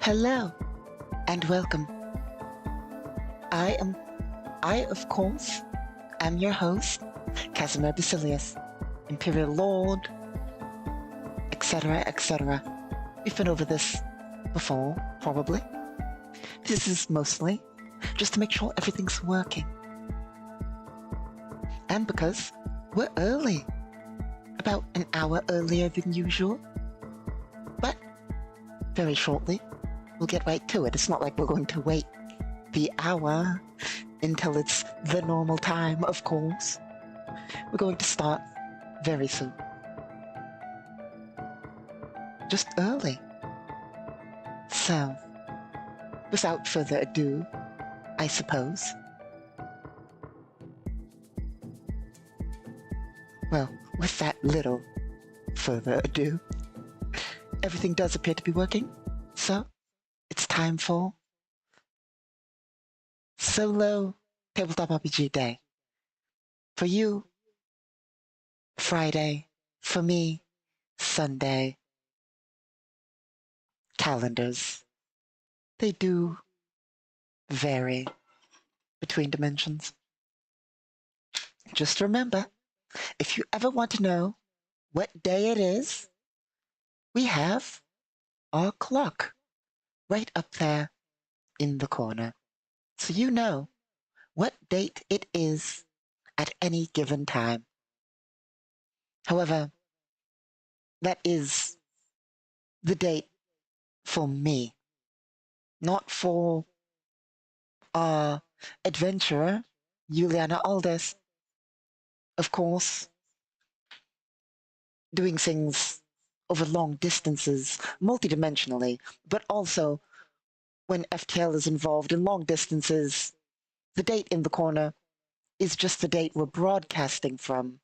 Hello and welcome. I of course, am your host, Casimir Basilius, Imperial Lord, etc., etc. We've been over this before, probably. This is mostly just to make sure everything's working. And because we're early, about an hour earlier than usual. But very shortly, we'll get right to it. It's not like we're going to wait the hour until it's the normal time, of course. We're going to start very soon. Just early. So, without further ado, I suppose. Well, with that little further ado, everything does appear to be working, so it's time for Solo Tabletop RPG Day. For you, Friday. For me, Sunday. Calendars. They do vary between dimensions. Just remember, if you ever want to know what day it is, we have our clock right up there in the corner. So you know what date it is at any given time. However, that is the date for me, not for our adventurer, Juliana Aldous. Of course, doing things over long distances, multidimensionally, but also when FTL is involved in long distances, the date in the corner is just the date we're broadcasting from,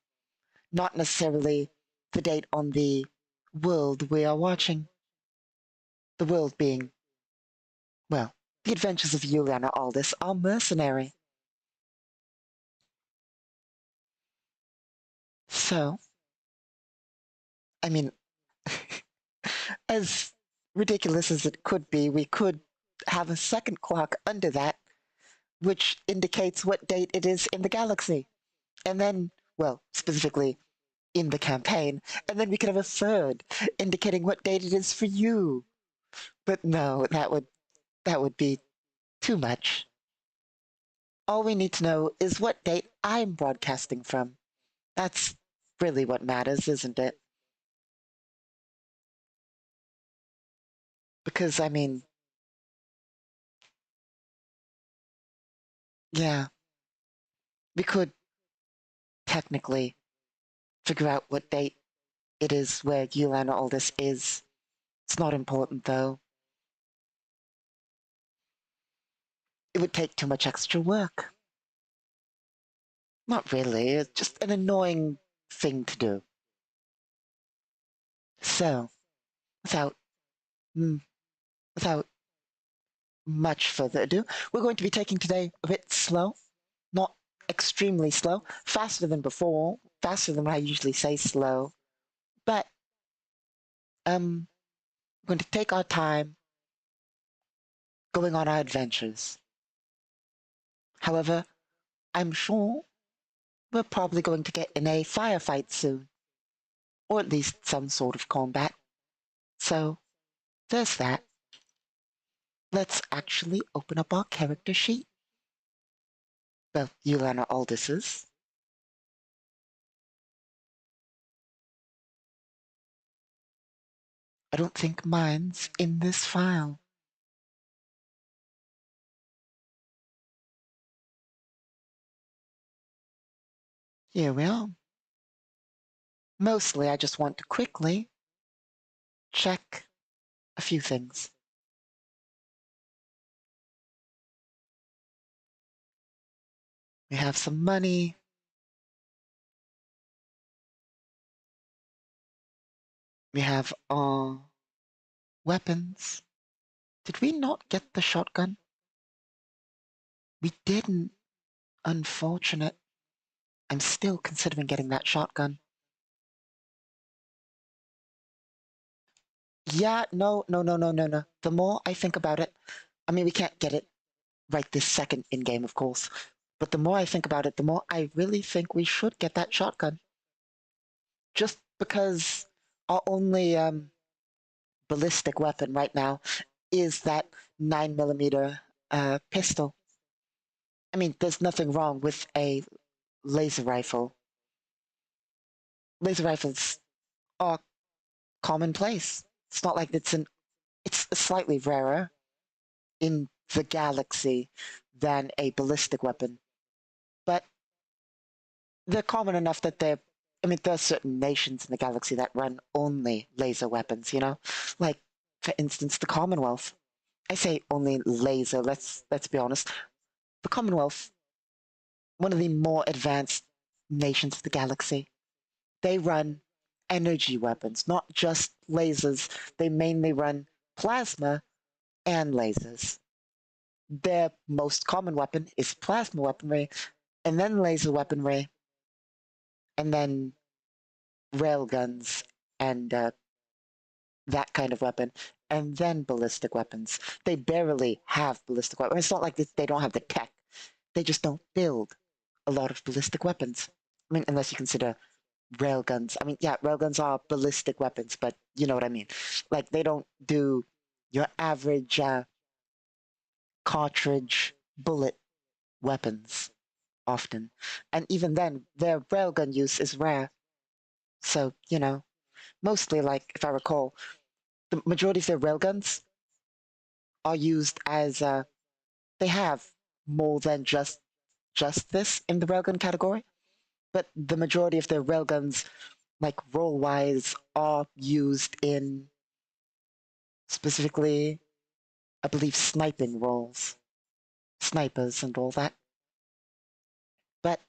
not necessarily the date on the world we are watching. The world being, well, the adventures of Juliana Aldous, our mercenary. So, I mean, as ridiculous as it could be, we could have a second clock under that, which indicates what date it is in the galaxy. And then, well, specifically in the campaign, and then we could have a third indicating what date it is for you. But no, that would be too much. All we need to know is what date I'm broadcasting from. That's really what matters, isn't it? Because, I mean, yeah, we could technically figure out what date it is where Juliana Aldous is. It's not important, though. It would take too much extra work. Not really, it's just an annoying thing to do. So, without much further ado, we're going to be taking today a bit slow, not extremely slow, faster than before, faster than I usually say slow, but we're going to take our time going on our adventures. However, I'm sure we're probably going to get in a firefight soon, or at least some sort of combat. So, there's that. Let's actually open up our character sheet. Well, Juliana Aldous's. I don't think mine's in this file. Here we are. Mostly, I just want to quickly check a few things. We have some money. We have our weapons. Did we not get the shotgun? We didn't. Unfortunate. I'm still considering getting that shotgun. Yeah, no, no, no, no, no, no. The more I think about it, I mean, we can't get it right this second in game, of course. But the more I think about it, the more I really think we should get that shotgun. Just because our only ballistic weapon right now is that 9mm pistol. I mean, there's nothing wrong with a laser rifle. Laser rifles are commonplace. It's not like it's slightly rarer in the galaxy than a ballistic weapon. But they're common enough that I mean, there are certain nations in the galaxy that run only laser weapons, you know? Like, for instance, the Commonwealth. I say only laser, let's be honest. The Commonwealth, one of the more advanced nations of the galaxy, they run energy weapons, not just lasers. They mainly run plasma and lasers. Their most common weapon is plasma weaponry, and then laser weaponry, and then railguns and that kind of weapon, and then ballistic weapons. They barely have ballistic weapons. It's not like they don't have the tech. They just don't build a lot of ballistic weapons. I mean, unless you consider railguns. I mean, yeah, railguns are ballistic weapons, but you know what I mean. Like, they don't do your average cartridge bullet weapons often. And even then, their railgun use is rare. So, you know, mostly, like, if I recall, the majority of their railguns are used as they have more than just this in the railgun category, but the majority of their railguns, like role wise, are used in specifically, I believe, sniping roles, snipers and all that. But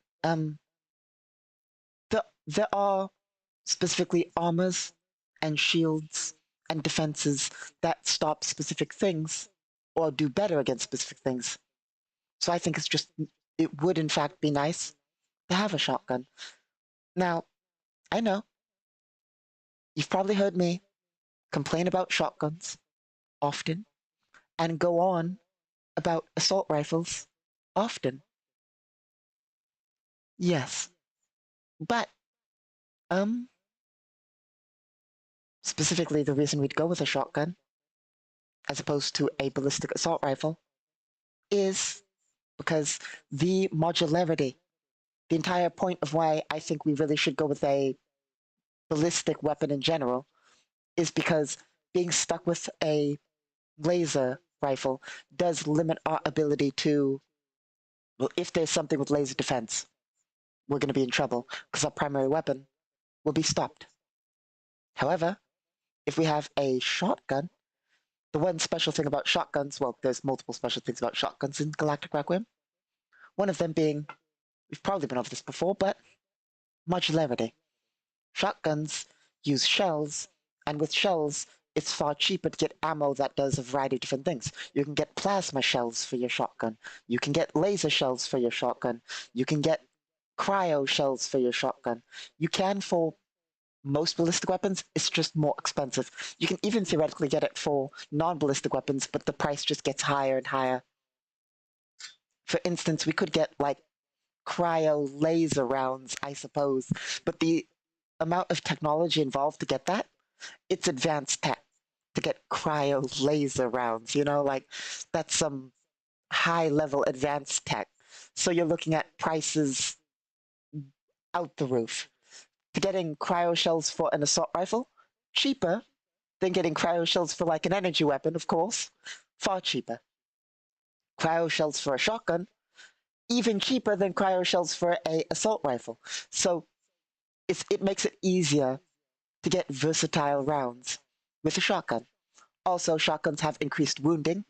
there are specifically armors and shields and defenses that stop specific things or do better against specific things. So I think it would in fact be nice to have a shotgun. Now, I know you've probably heard me complain about shotguns often and go on about assault rifles often. Yes, but um, specifically the reason we'd go with a shotgun as opposed to a ballistic assault rifle is because the modularity, the entire point of why I think we really should go with a ballistic weapon in general is because being stuck with a laser rifle does limit our ability to, well, if there's something with laser defense, we're going to be in trouble because our primary weapon will be stopped. However, if we have a shotgun, the one special thing about shotguns, well, there's multiple special things about shotguns in Galactic Requiem. One of them being, we've probably been over this before, but modularity. Shotguns use shells, and with shells, it's far cheaper to get ammo that does a variety of different things. You can get plasma shells for your shotgun. You can get laser shells for your shotgun. You can get cryo shells for your shotgun. You can for most ballistic weapons, it's just more expensive. You can even theoretically get it for non-ballistic weapons, but the price just gets higher and higher. For instance, we could get like cryo laser rounds, I suppose, but the amount of technology involved to get that, it's advanced tech to get cryo laser rounds, you know, like that's some high level advanced tech. So you're looking at prices out the roof. To getting cryo shells for an assault rifle, cheaper, than getting cryo shells for like an energy weapon, of course. Far cheaper. Cryo shells for a shotgun, even cheaper than cryo shells for a assault rifle. So it makes it easier to get versatile rounds with a shotgun. Also, shotguns have increased wounding.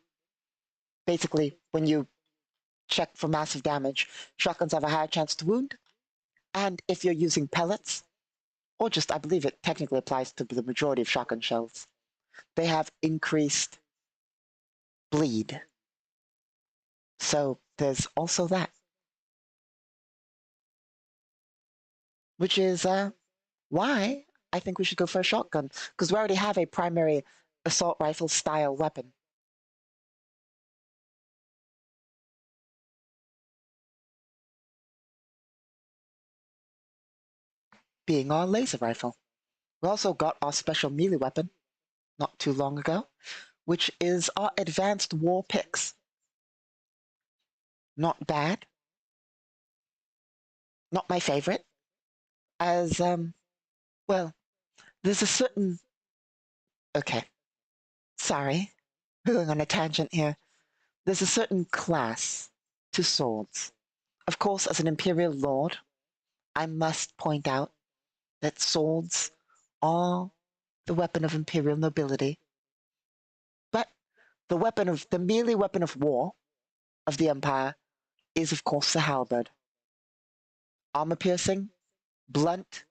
Basically, when you check for massive damage, shotguns have a higher chance to wound. And if you're using pellets, or just, I believe it technically applies to the majority of shotgun shells, they have increased bleed. So there's also that. Which is why I think we should go for a shotgun, because we already have a primary assault rifle style weapon. Being our laser rifle. We also got our special melee weapon not too long ago, which is our advanced war picks. Not bad. Not my favorite, as well, there's a certain okay, sorry, we're going on a tangent here. There's a certain class to swords. Of course, as an Imperial Lord, I must point out that swords are the weapon of Imperial nobility, but the melee weapon of war of the Empire is, of course, the halberd. Armor piercing, blunt,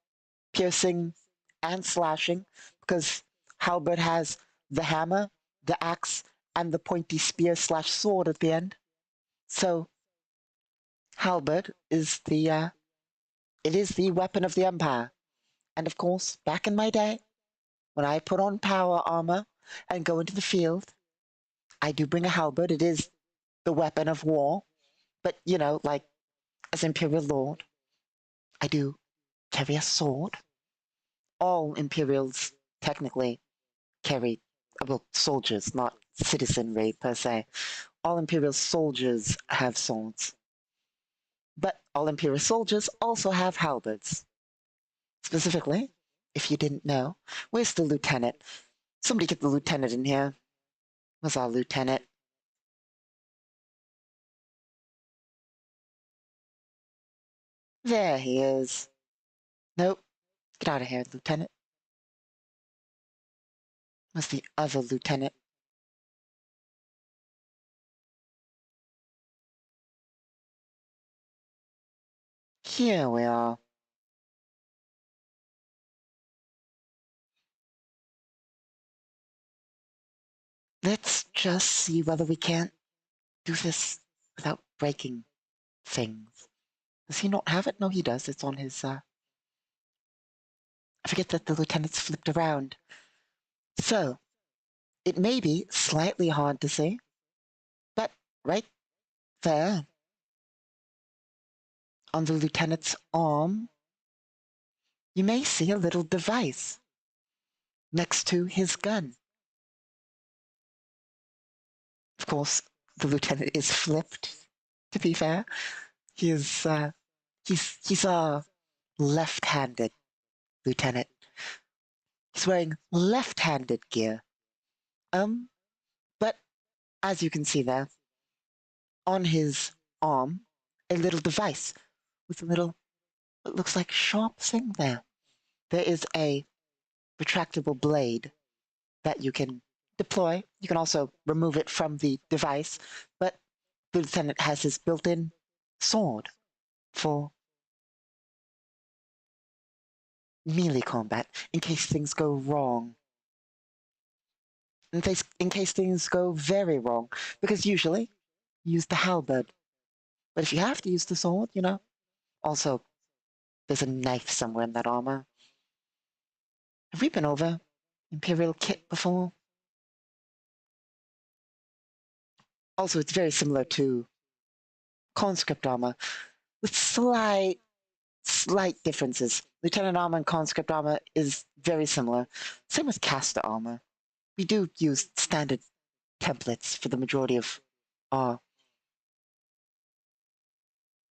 piercing, and slashing, because halberd has the hammer, the axe, and the pointy spear/sword at the end. So halberd is it is the weapon of the Empire. And of course, back in my day, when I put on power armor and go into the field, I do bring a halberd. It is the weapon of war. But, like, as Imperial Lord, I do carry a sword. All Imperials technically carry, well, soldiers, not citizenry per se. All Imperial soldiers have swords. But all Imperial soldiers also have halberds. Specifically, if you didn't know, where's the lieutenant? Somebody get the lieutenant in here. Where's our lieutenant? There he is. Nope. Get out of here, lieutenant. Where's the other lieutenant? Here we are. Let's just see whether we can't do this without breaking things. Does he not have it? No, he does. It's on his, I forget that the lieutenant's flipped around. So, it may be slightly hard to see, but right there, on the lieutenant's arm, you may see a little device next to his gun. Of course, the lieutenant is flipped, to be fair. He is, he's a left-handed lieutenant. He's wearing left-handed gear. But as you can see there, on his arm, a little device with a little, it looks like sharp thing there. There is a retractable blade that you can deploy. You can also remove it from the device, but the lieutenant has his built-in sword for melee combat in case things go wrong. In case things go very wrong, because usually you use the halberd. But if you have to use the sword, also there's a knife somewhere in that armor. Have we been over Imperial kit before? Also, it's very similar to conscript armor, with slight differences. Lieutenant armor and conscript armor is very similar. Same with caster armor. We do use standard templates for the majority of our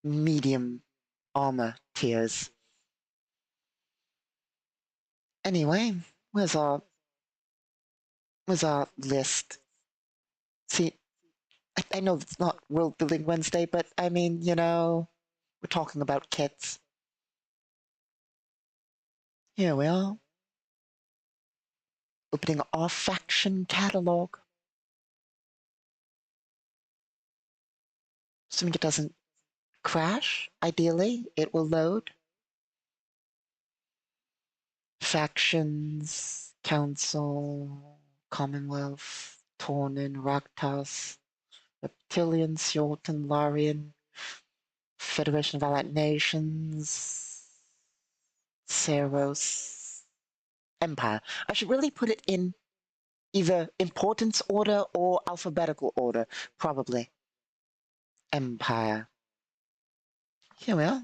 medium armor tiers. Anyway, where's our was our list. See, I know it's not World Building Wednesday, but I mean, we're talking about kits. Here we are, opening our faction catalog. Assuming it doesn't crash, ideally, it will load. Factions, Council, Commonwealth, Tornin, Raktas, Reptilian, Sjorten, Larian, Federation of Allied Nations, Ceros, Empire. I should really put it in either importance order or alphabetical order, probably. Empire. Here we are.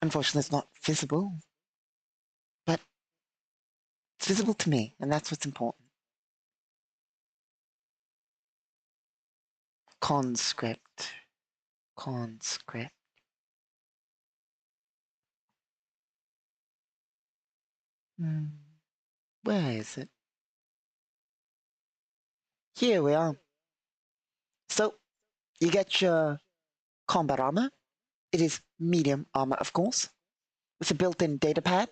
Unfortunately, it's not visible, but it's visible to me, and that's what's important. Conscript. Conscript. Where is it? Here we are. So, you get your combat armor. It is medium armor, of course, with a built-in datapad,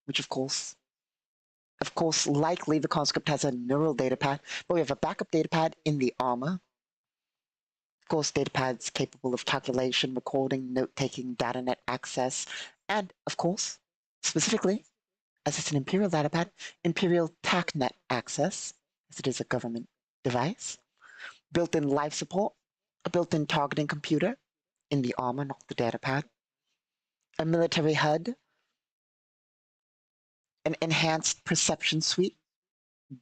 which of course, likely the conscript has a neural datapad, but we have a backup datapad in the armor. Of course, datapads capable of calculation, recording, note-taking, datanet access, and, of course, specifically, as it's an Imperial datapad, Imperial TACnet access, as it is a government device, built-in life support, a built-in targeting computer in the armor, not the datapad, a military HUD, an enhanced perception suite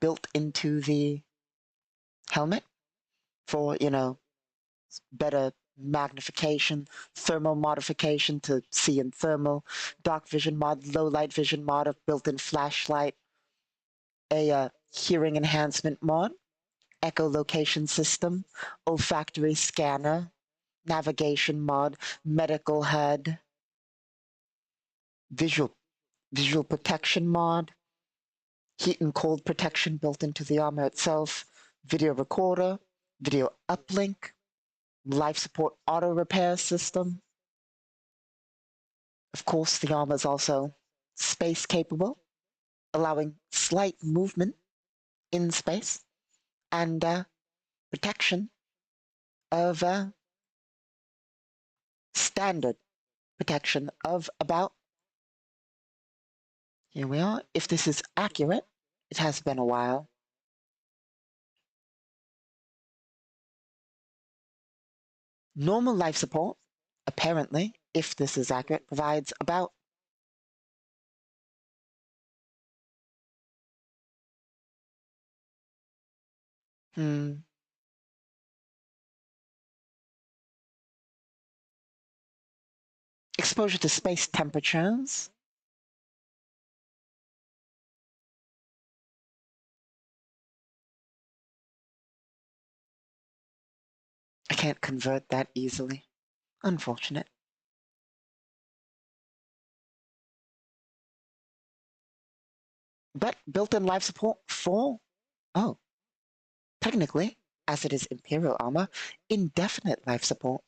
built into the helmet for, better magnification, thermal modification to see in thermal, dark vision mod, low light vision mod, a built-in flashlight, a hearing enhancement mod, echolocation system, olfactory scanner, navigation mod, medical HUD, visual protection mod, heat and cold protection built into the armor itself, video recorder, video uplink, life support auto repair system. Of course, the armor is also space capable, allowing slight movement in space and protection of standard protection of about, here we are, if this is accurate, it has been a while. Normal life support, apparently, if this is accurate, provides about exposure to space temperatures. I can't convert that easily. Unfortunate. But built-in life support for, oh, technically, as it is Imperial armor, indefinite life support.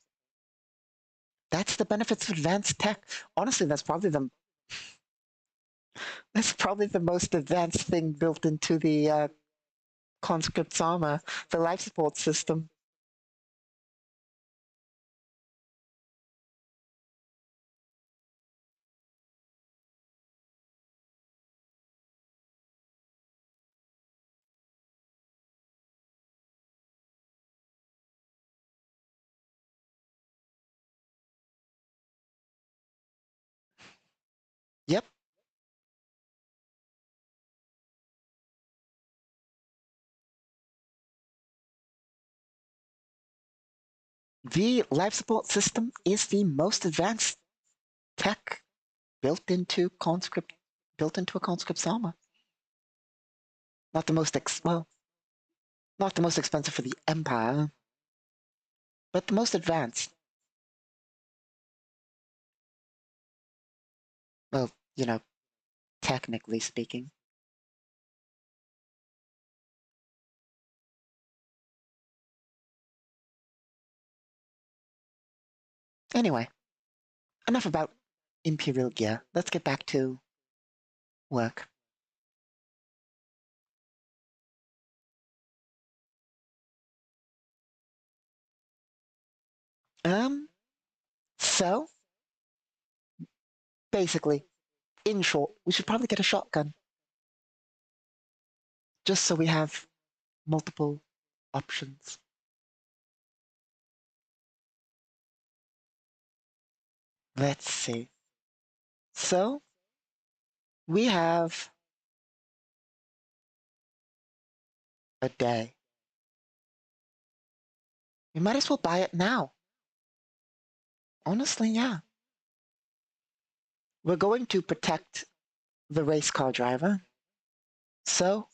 That's the benefits of advanced tech. Honestly, that's probably the most advanced thing built into the conscript's armor, the life support system. Yep. The life support system is the most advanced tech built into a conscript's armor. Not the most not the most expensive for the Empire, but the most advanced. Well, technically speaking. Anyway, enough about Imperial gear. Let's get back to work. So, basically, in short, we should probably get a shotgun. Just so we have multiple options. Let's see. So, we have a day. We might as well buy it now. Honestly, yeah. We're going to protect the race car driver. So,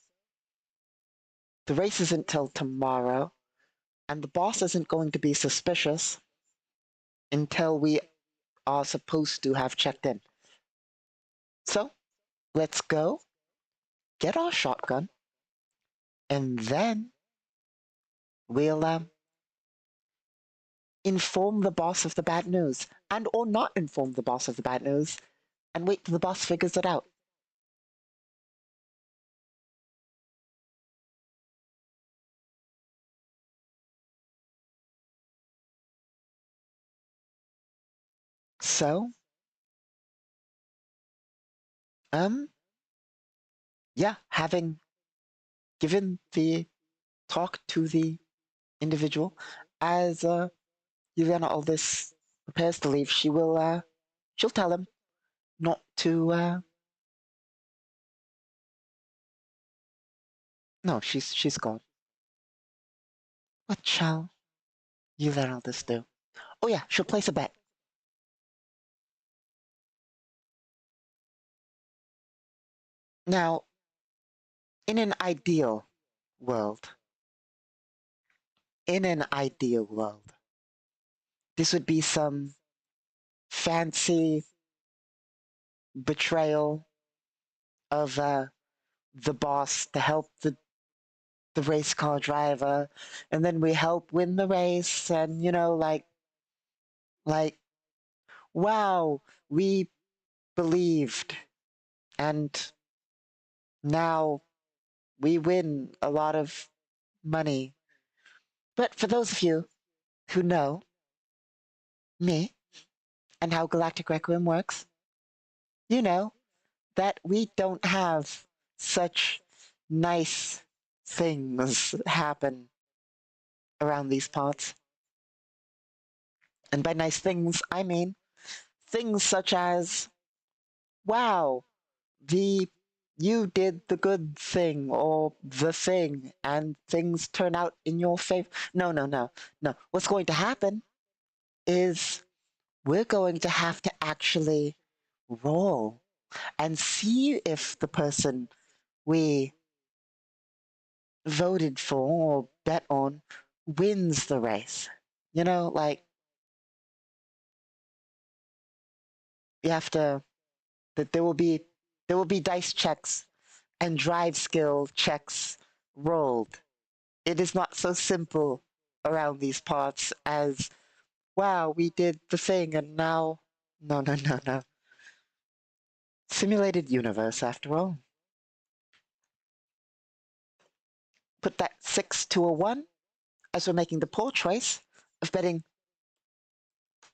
the race isn't till tomorrow, and the boss isn't going to be suspicious until we are supposed to have checked in. So, let's go, get our shotgun, and then we'll inform the boss of the bad news, and or not inform the boss of the bad news, and wait till the boss figures it out. So, yeah, having given the talk to the individual, as Juliana Aldis prepares to leave, she'll tell him not to, no, she's gone. What shall Juliana Aldis do? Oh yeah, she'll place a bet. Now, in an ideal world, in an ideal world, this would be some fancy betrayal of the boss to help the race car driver, and then we help win the race, and like wow, we believed, and now we win a lot of money. But for those of you who know me and how Galactic Requiem works, you know that we don't have such nice things happen around these parts. And by nice things, I mean things such as, wow, the you did the good thing or the thing and things turn out in your favor. No, no, no, no. What's going to happen is we're going to have to actually roll and see if the person we voted for or bet on wins the race. Like you have to that there will be dice checks and drive skill checks rolled. It is not so simple around these parts as wow, we did the thing and now no, no, no, no. Simulated universe after all. Put that 6 to a 1 as we're making the poor choice of betting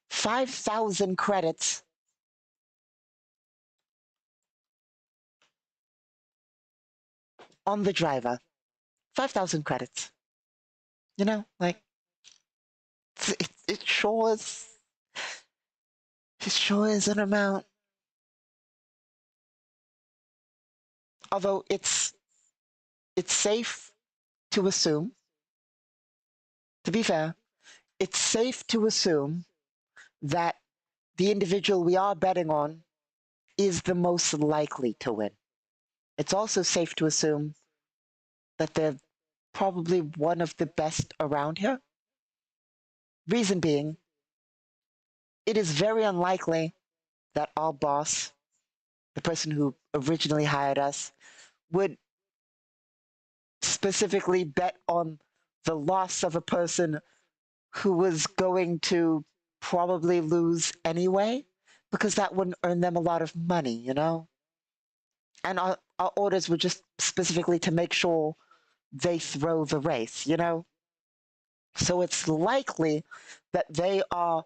5,000 credits on the driver. 5,000 credits. Like, it sure is. It sure is an amount. Although it's safe to assume, to be fair, it's safe to assume that the individual we are betting on is the most likely to win. It's also safe to assume that they're probably one of the best around here. Reason being, it is very unlikely that our boss, the person who originally hired us, would specifically bet on the loss of a person who was going to probably lose anyway, because that wouldn't earn them a lot of money, you know? And our orders were just specifically to make sure they throw the race, you know? So it's likely that they are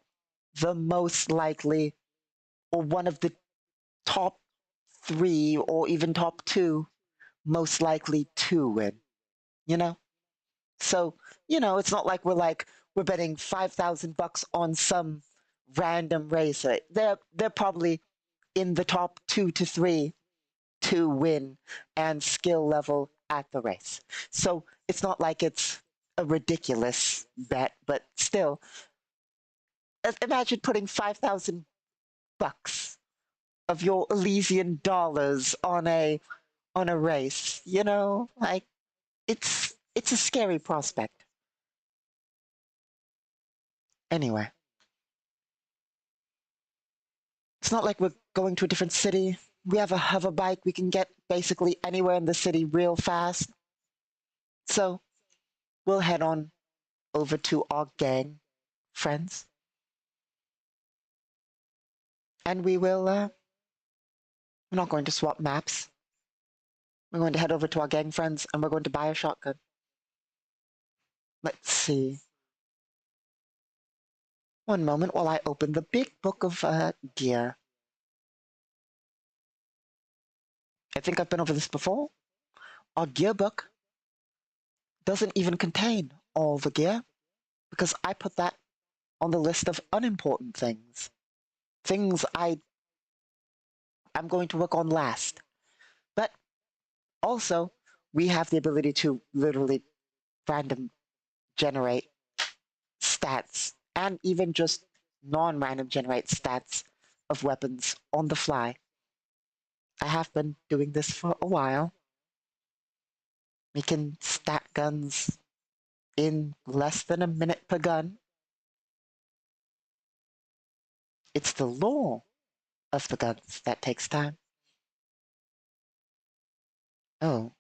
the most likely, or one of the top three, or even top two most likely to win, you know? So, you know, it's not like we're betting $5,000 on some random racer. They're probably in the top 2 to 3 to win and skill level at the race. So it's not like it's a ridiculous bet, but still, imagine putting $5,000 of your Elysian dollars on a race. You know, like it's a scary prospect. Anyway, it's not like we're going to a different city. We have a hover bike. We can get basically anywhere in the city real fast. So we'll head on over to our gang friends, and we're not going to swap maps. We're going to head over to our gang friends, and we're going to buy a shotgun. Let's see. One moment while I open the big book of gear. I think I've been over this before. Our gear book doesn't even contain all the gear because I put that on the list of unimportant things. Things I'm going to work on last. But also, we have the ability to literally random generate stats and even just non-random generate stats of weapons on the fly. I have been doing this for a while. We can stack guns in less than a minute per gun. It's the lore of the guns that takes time. Oh.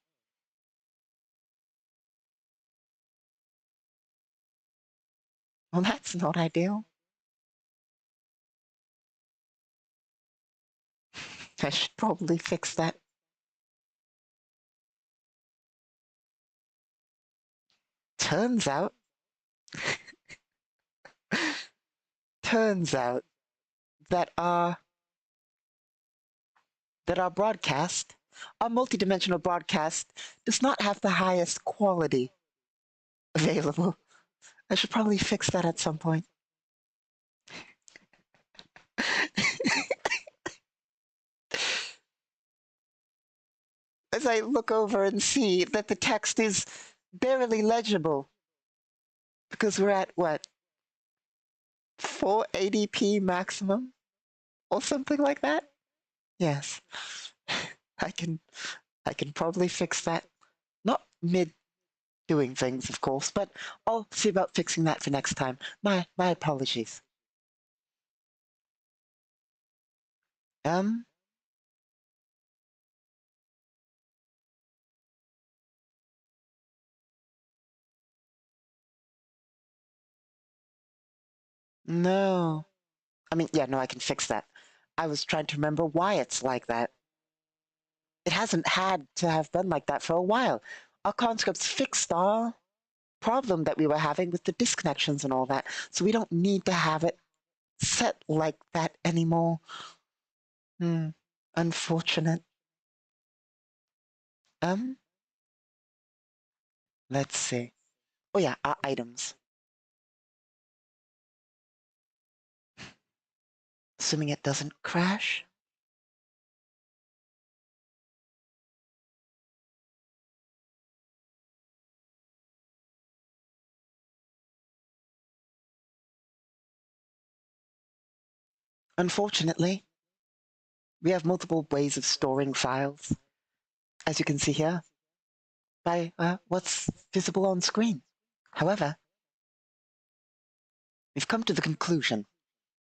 Well, that's not ideal. I should probably fix that. Turns out, turns out that our broadcast, our multidimensional broadcast, does not have the highest quality available. I should probably fix that at some point. As I look over and see that the text is barely legible because we're at what, 480p maximum or something like that. Yes, I can probably fix that. Not mid doing things, of course, but I'll see about fixing that for next time. My apologies. No. I mean, yeah, no, I can fix that. I was trying to remember why it's like that. It hasn't had to have been like that for a while. Our conscripts fixed our problem that we were having with the disconnections and all that, so we don't need to have it set like that anymore. Unfortunate. Let's see. Oh yeah, our items. Assuming it doesn't crash. Unfortunately, we have multiple ways of storing files, as you can see here, by what's visible on screen. However, we've come to the conclusion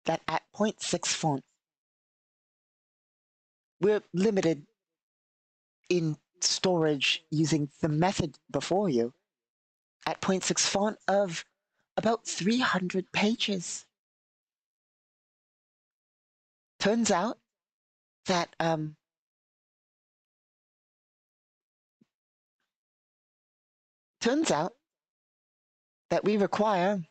that at 0.6 font, we're limited in storage using the method before you at 0.6 font of about 300 pages. turns out that we require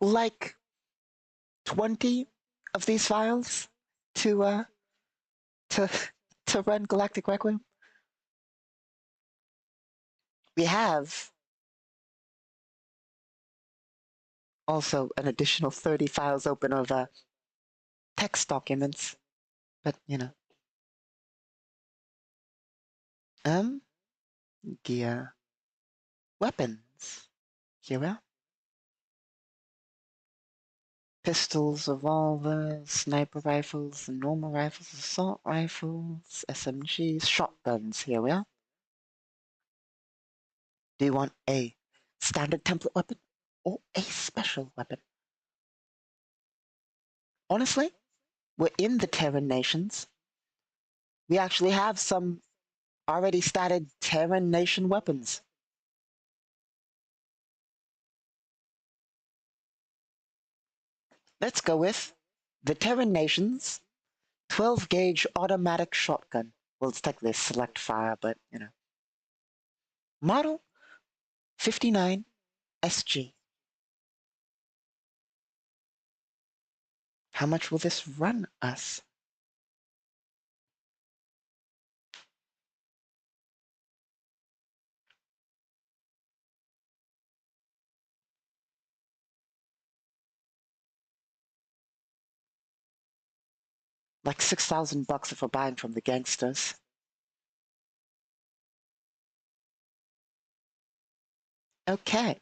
like 20 of these files to to to run Galactic Requiem. We have also an additional 30 files open of text documents, but gear, weapons. Here we are. Pistols, revolvers, sniper rifles, normal rifles, assault rifles, SMGs, shotguns. Here we are. Do you want a standard template weapon or a special weapon? Honestly, we're in the Terran nations. We actually have some already started Terran nation weapons. Let's go with the Terran nations 12 gauge automatic shotgun. Well, it's technically a select fire, but Model 59 SG. How much will this run us? Like 6,000 bucks if we're buying from the gangsters. Okay.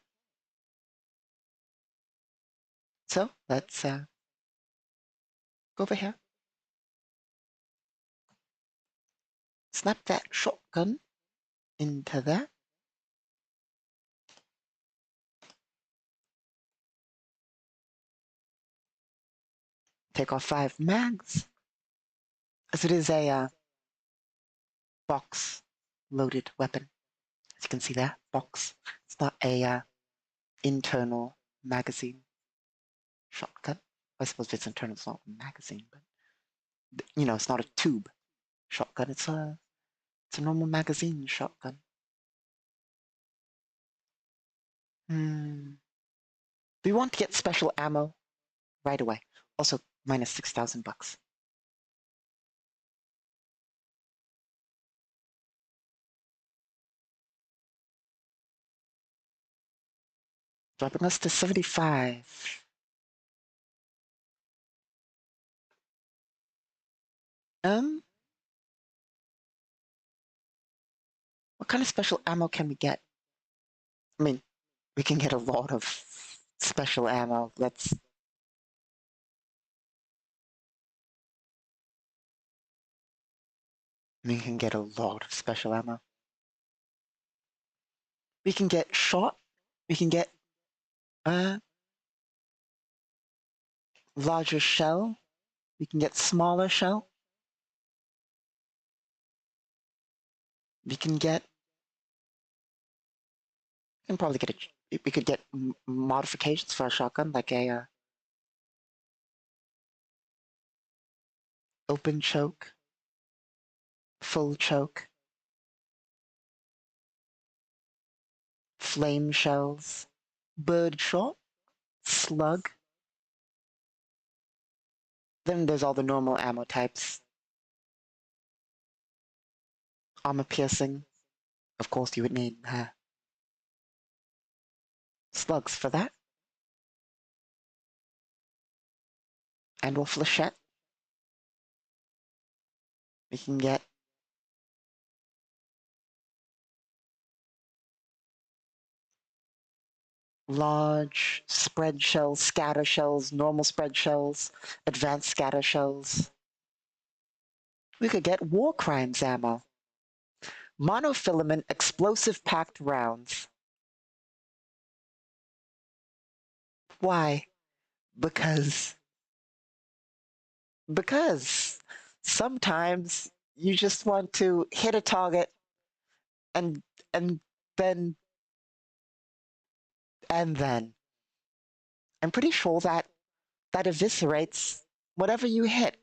So let's go over here. Snap that shotgun into there. Take off 5 mags, as it is a box-loaded weapon. As you can see there, box. It's not a internal magazine shotgun. I suppose if it's internal, it's not a magazine, but it's not a tube shotgun. It's a normal magazine shotgun. We want to get special ammo right away. Also, minus 6,000 bucks. Dropping us to 75. What kind of special ammo can we get? I mean, we can get a lot of special ammo. We can get a lot of special ammo. We can get shot. We can get larger shell. We can get smaller shell. We can probably get we could get modifications for a shotgun, like a open choke, full choke, flame shells, bird shot, slug. Then there's all the normal ammo types. Armor piercing. Of course, you would need slugs for that. And or flechette. We can get large spread shells, scatter shells, normal spread shells, advanced scatter shells. We could get war crimes ammo. Monofilament explosive packed rounds. Why? Because sometimes you just want to hit a target and and then then I'm pretty sure that eviscerates whatever you hit.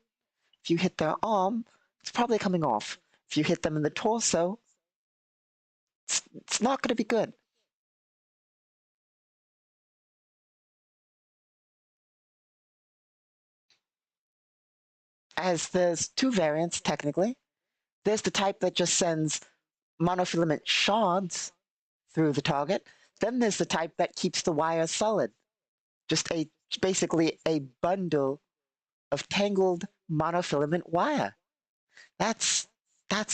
If you hit their arm, it's probably coming off. If you hit them in the torso, it's not going to be good. As there's two variants, technically. There's the type that just sends monofilament shards through the target. Then there's the type that keeps the wire solid. Just basically a bundle of tangled monofilament wire. That's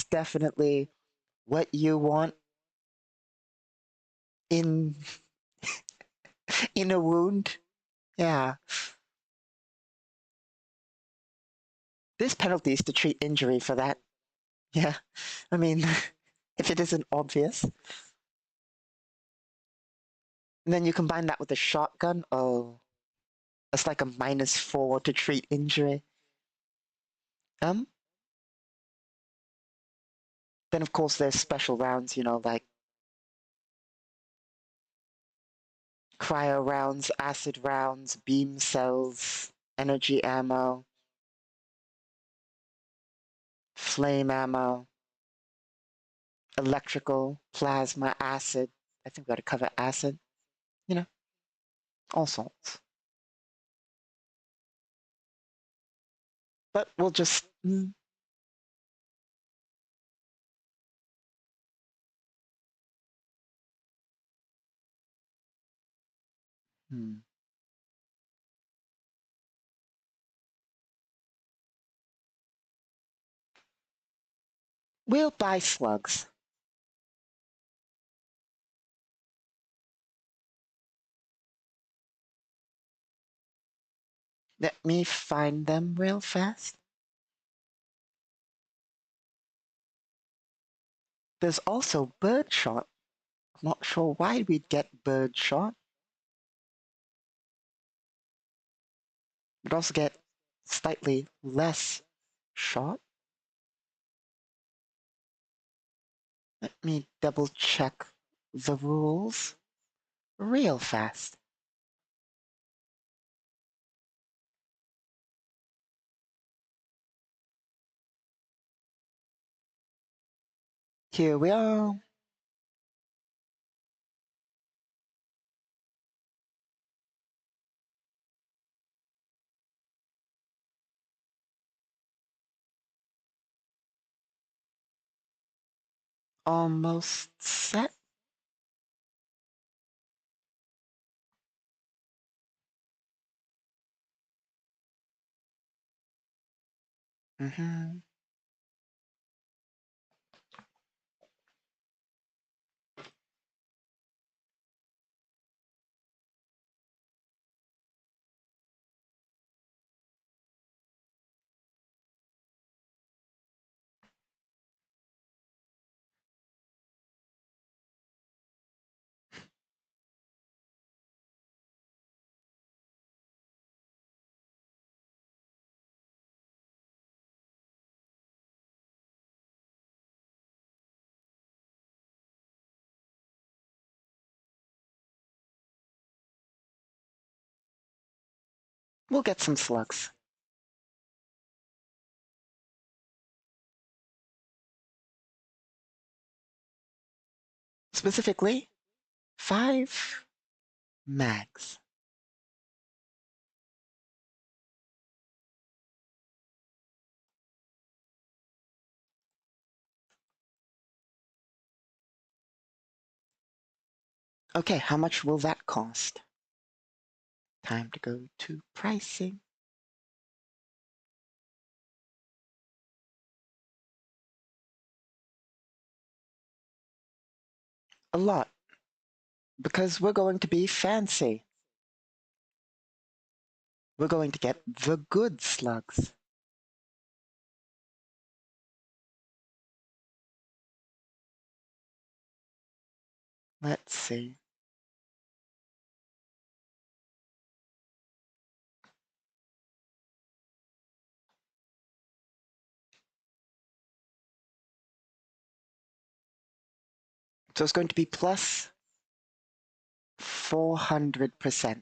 definitely what you want in in a wound. Yeah. There's penalties to treat injury for that. Yeah. I mean, if it isn't obvious. And then you combine that with a shotgun. Oh, that's like a -4 to treat injury. Um, then of course there's special rounds, like cryo rounds, acid rounds, beam cells, energy ammo, flame ammo, electrical, plasma, acid. I think we got to cover acid. You know, all sorts. But we'll just. Hmm. We'll buy slugs. Let me find them real fast. There's also birdshot. I'm not sure why we'd get birdshot. We'd also get slightly less shot. Let me double check the rules real fast. Here we are. Almost set. Mm-hmm. We'll get some slugs. Specifically, 5 mags. Okay, how much will that cost? Time to go to pricing. A lot. Because we're going to be fancy. We're going to get the good slugs. Let's see. So it's going to be plus 400%.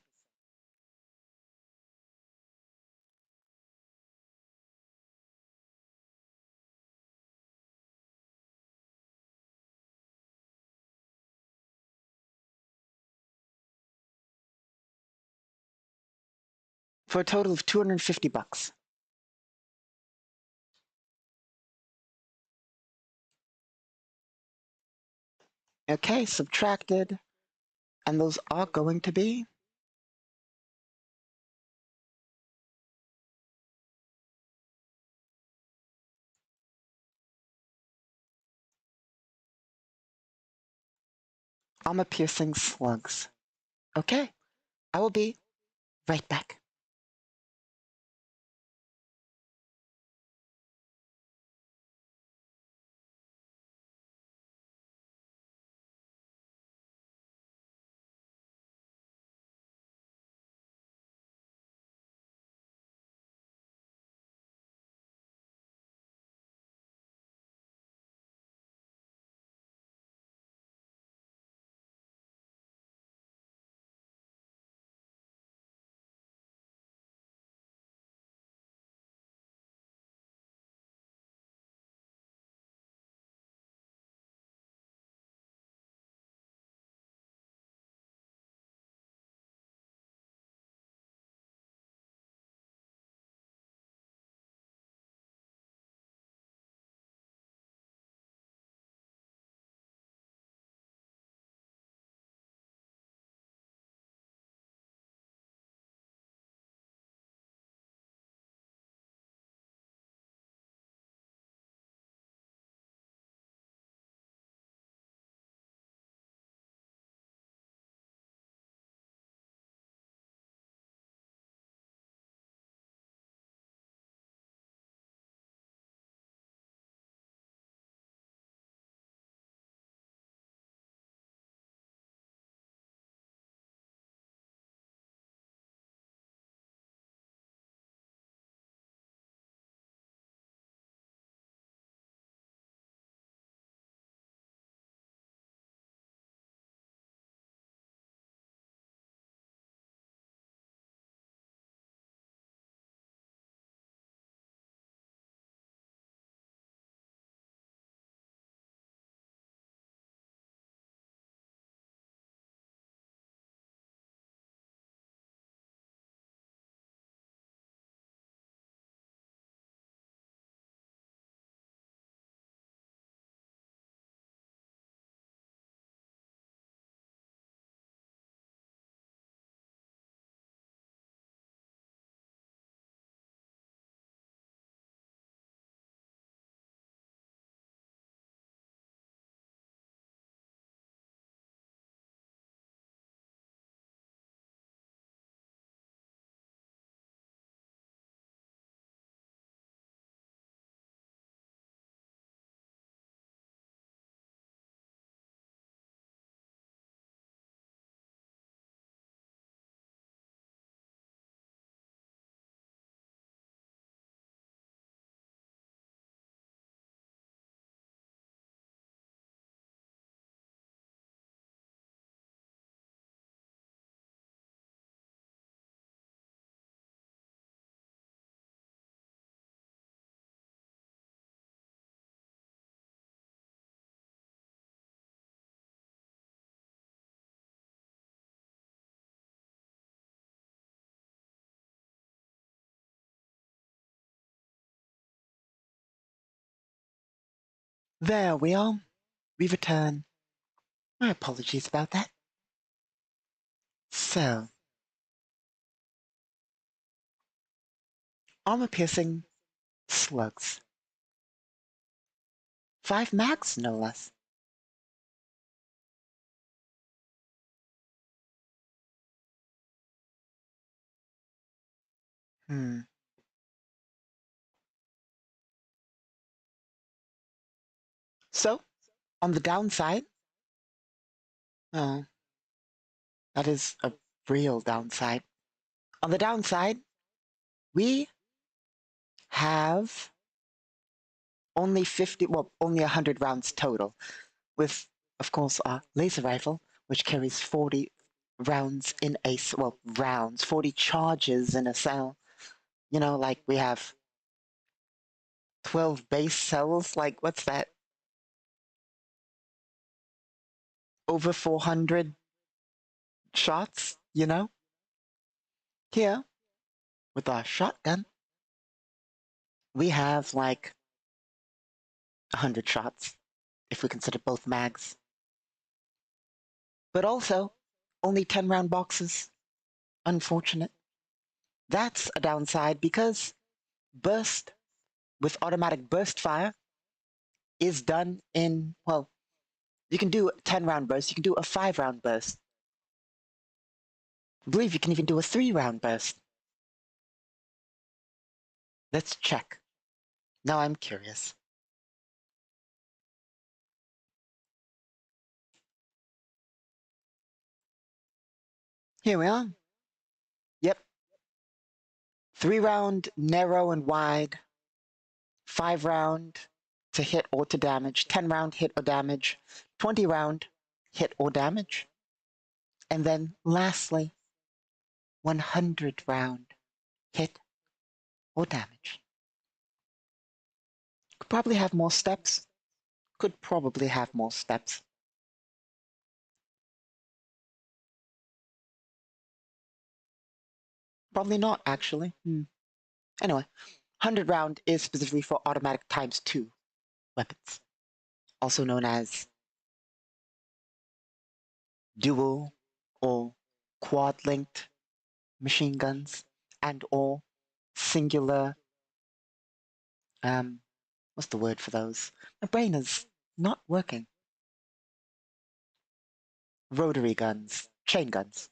For a total of $250. Okay, subtracted. And those are going to be armor-piercing slugs. Okay, I will be right back. There we are. We return. My apologies about that. So, armor-piercing slugs. 5 max, no less. Hmm. So, on the downside, oh, that is a real downside. On the downside, we have only 50, well, only 100 rounds total, with of course, our laser rifle, which carries 40 rounds in a, well, rounds, 40 charges in a cell. You know, like we have 12 base cells, like what's that? Over 400 shots, you know? Here, with our shotgun, we have like 100 shots, if we consider both mags. But also, only 10 round boxes. Unfortunate. That's a downside because burst with automatic burst fire is done in, well, you can do a 10 round burst, you can do a 5 round burst. I believe you can even do a 3 round burst. Let's check. Now I'm curious. Here we are. Yep. 3 round, narrow and wide. 5 round to hit or to damage. 10 round hit or damage. 20 round hit or damage. And then lastly, 100 round hit or damage. Could probably have more steps. Could probably have more steps. Probably not, actually. Anyway, 100 round is specifically for automatic ×2 weapons, also known as dual or quad-linked machine guns and or singular, what's the word for those? My brain is not working. Rotary guns, chain guns,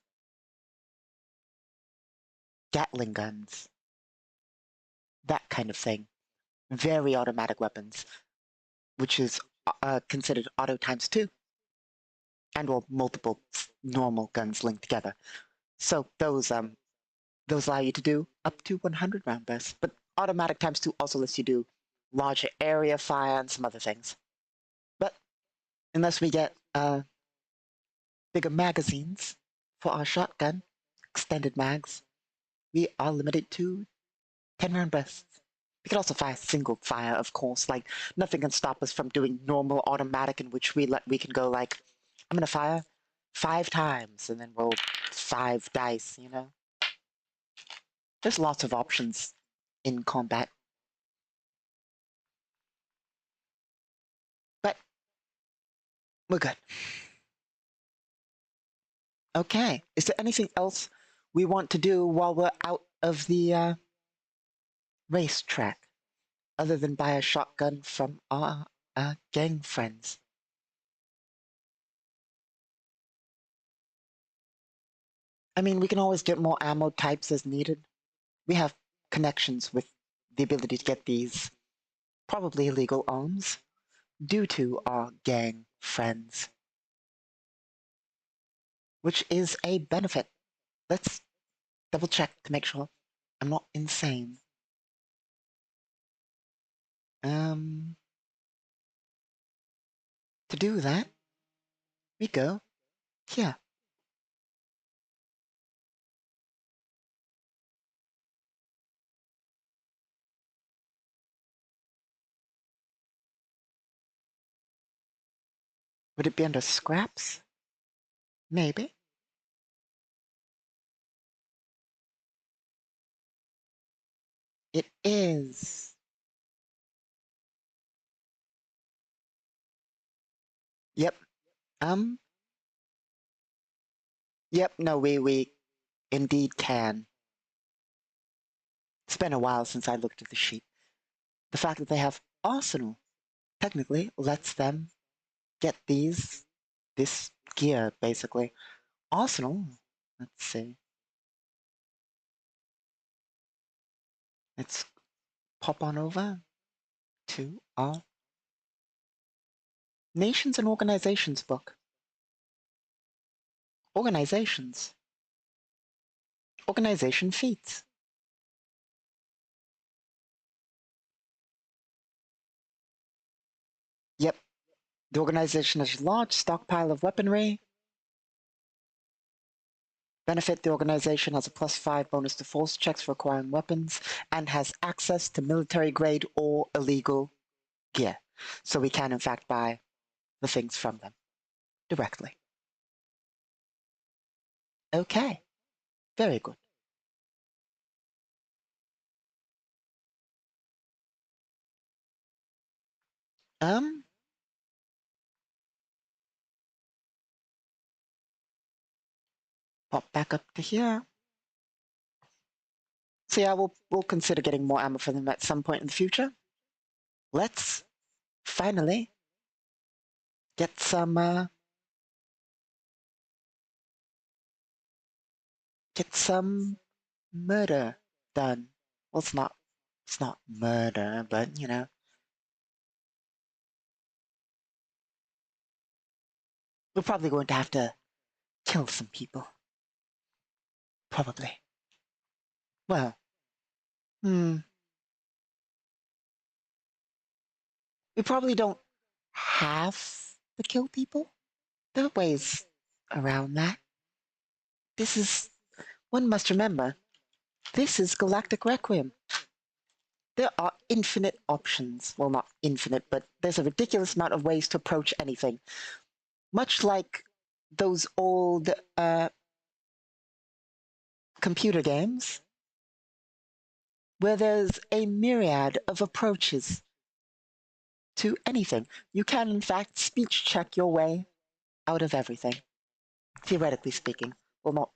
Gatling guns, that kind of thing. Very automatic weapons, which is considered auto ×2, and or multiple normal guns linked together. So those allow you to do up to 100 round bursts, but automatic ×2 also lets you do larger area fire and some other things. But unless we get bigger magazines for our shotgun, extended mags, we are limited to 10 round bursts. We can also fire single fire, of course. Like nothing can stop us from doing normal automatic, in which we can go like, I'm gonna fire 5 times and then roll 5 dice. You know, there's lots of options in combat. But we're good. Okay. Is there anything else we want to do while we're out of the racetrack, other than buy a shotgun from our gang friends? I mean, we can always get more ammo types as needed. We have connections with the ability to get these probably illegal arms due to our gang friends, which is a benefit. Let's double check to make sure I'm not insane. To do that, we go here. Would it be under scraps? Maybe. It is. Yep. Yep, no, we indeed can. It's been a while since I looked at the sheet. The fact that they have arsenal technically lets them get this gear, basically. Arsenal, let's see. Let's pop on over to our Nations and Organizations book. Organizations. Organization feats. Yep. The organization has a large stockpile of weaponry. Benefit: the organization has a +5 bonus to force checks for acquiring weapons and has access to military grade or illegal gear. So we can in fact buy the things from them directly. Okay, very good. Um, Pop back up to here. So yeah, we'll consider getting more ammo for them at some point in the future. Let's finally get some murder done. Well, it's not murder, but you know, we're probably going to have to kill some people. Probably. Well, hmm. We probably don't have to kill people. There are ways around that. This is, one must remember, this is Galactic Requiem. There are infinite options. Well, not infinite, but there's a ridiculous amount of ways to approach anything. Much like those old computer games, where there's a myriad of approaches to anything. You can, in fact, speech check your way out of everything, theoretically speaking. Well, not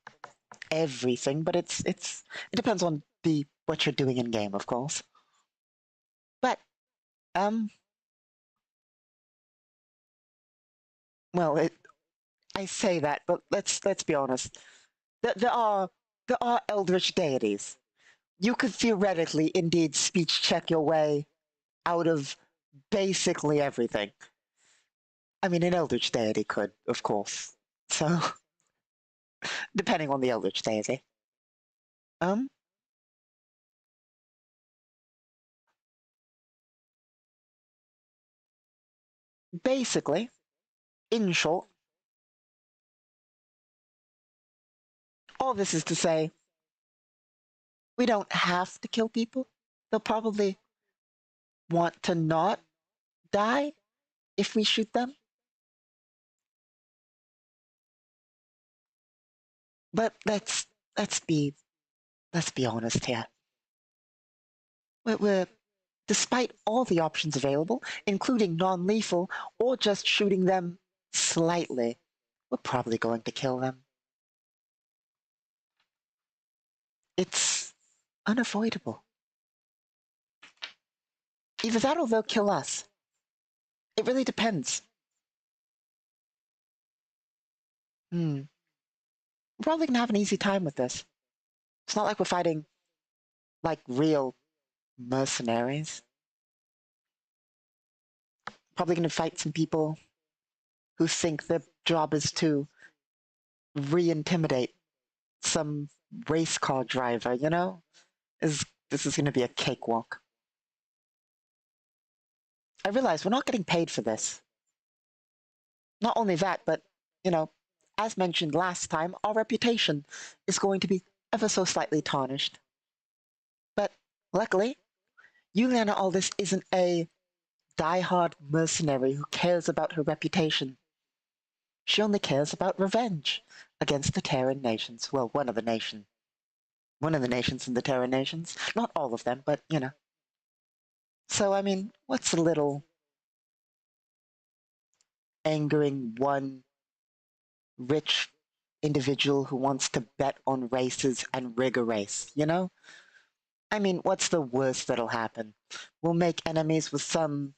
everything, but it depends on the what you're doing in game, of course. But um, well, I say that, but let's be honest. There are eldritch deities. You could theoretically, indeed, speech check your way out of basically everything. I mean, an eldritch deity could, of course. So, depending on the eldritch deity. Um, Basically, in short, all this is to say, we don't have to kill people. They'll probably want to not die if we shoot them. But let's be let's be honest here. We're despite all the options available, including non-lethal or just shooting them slightly, we're probably going to kill them. It's unavoidable. Either that or they'll kill us. It really depends. We're probably gonna have an easy time with this. It's not like we're fighting like real mercenaries. Probably gonna fight some people who think their job is to re-intimidate some race car driver, you know? This is gonna be a cakewalk. I realize we're not getting paid for this. Not only that, but, you know, as mentioned last time, our reputation is going to be ever so slightly tarnished. But luckily, Juliana Aldous isn't a die-hard mercenary who cares about her reputation. She only cares about revenge against the Terran nations. Well, one of the nations. One of the nations in the Terran nations. Not all of them, but, you know. So, I mean, what's a little angering one rich individual who wants to bet on races and rig a race, you know? I mean, what's the worst that'll happen? We'll make enemies with some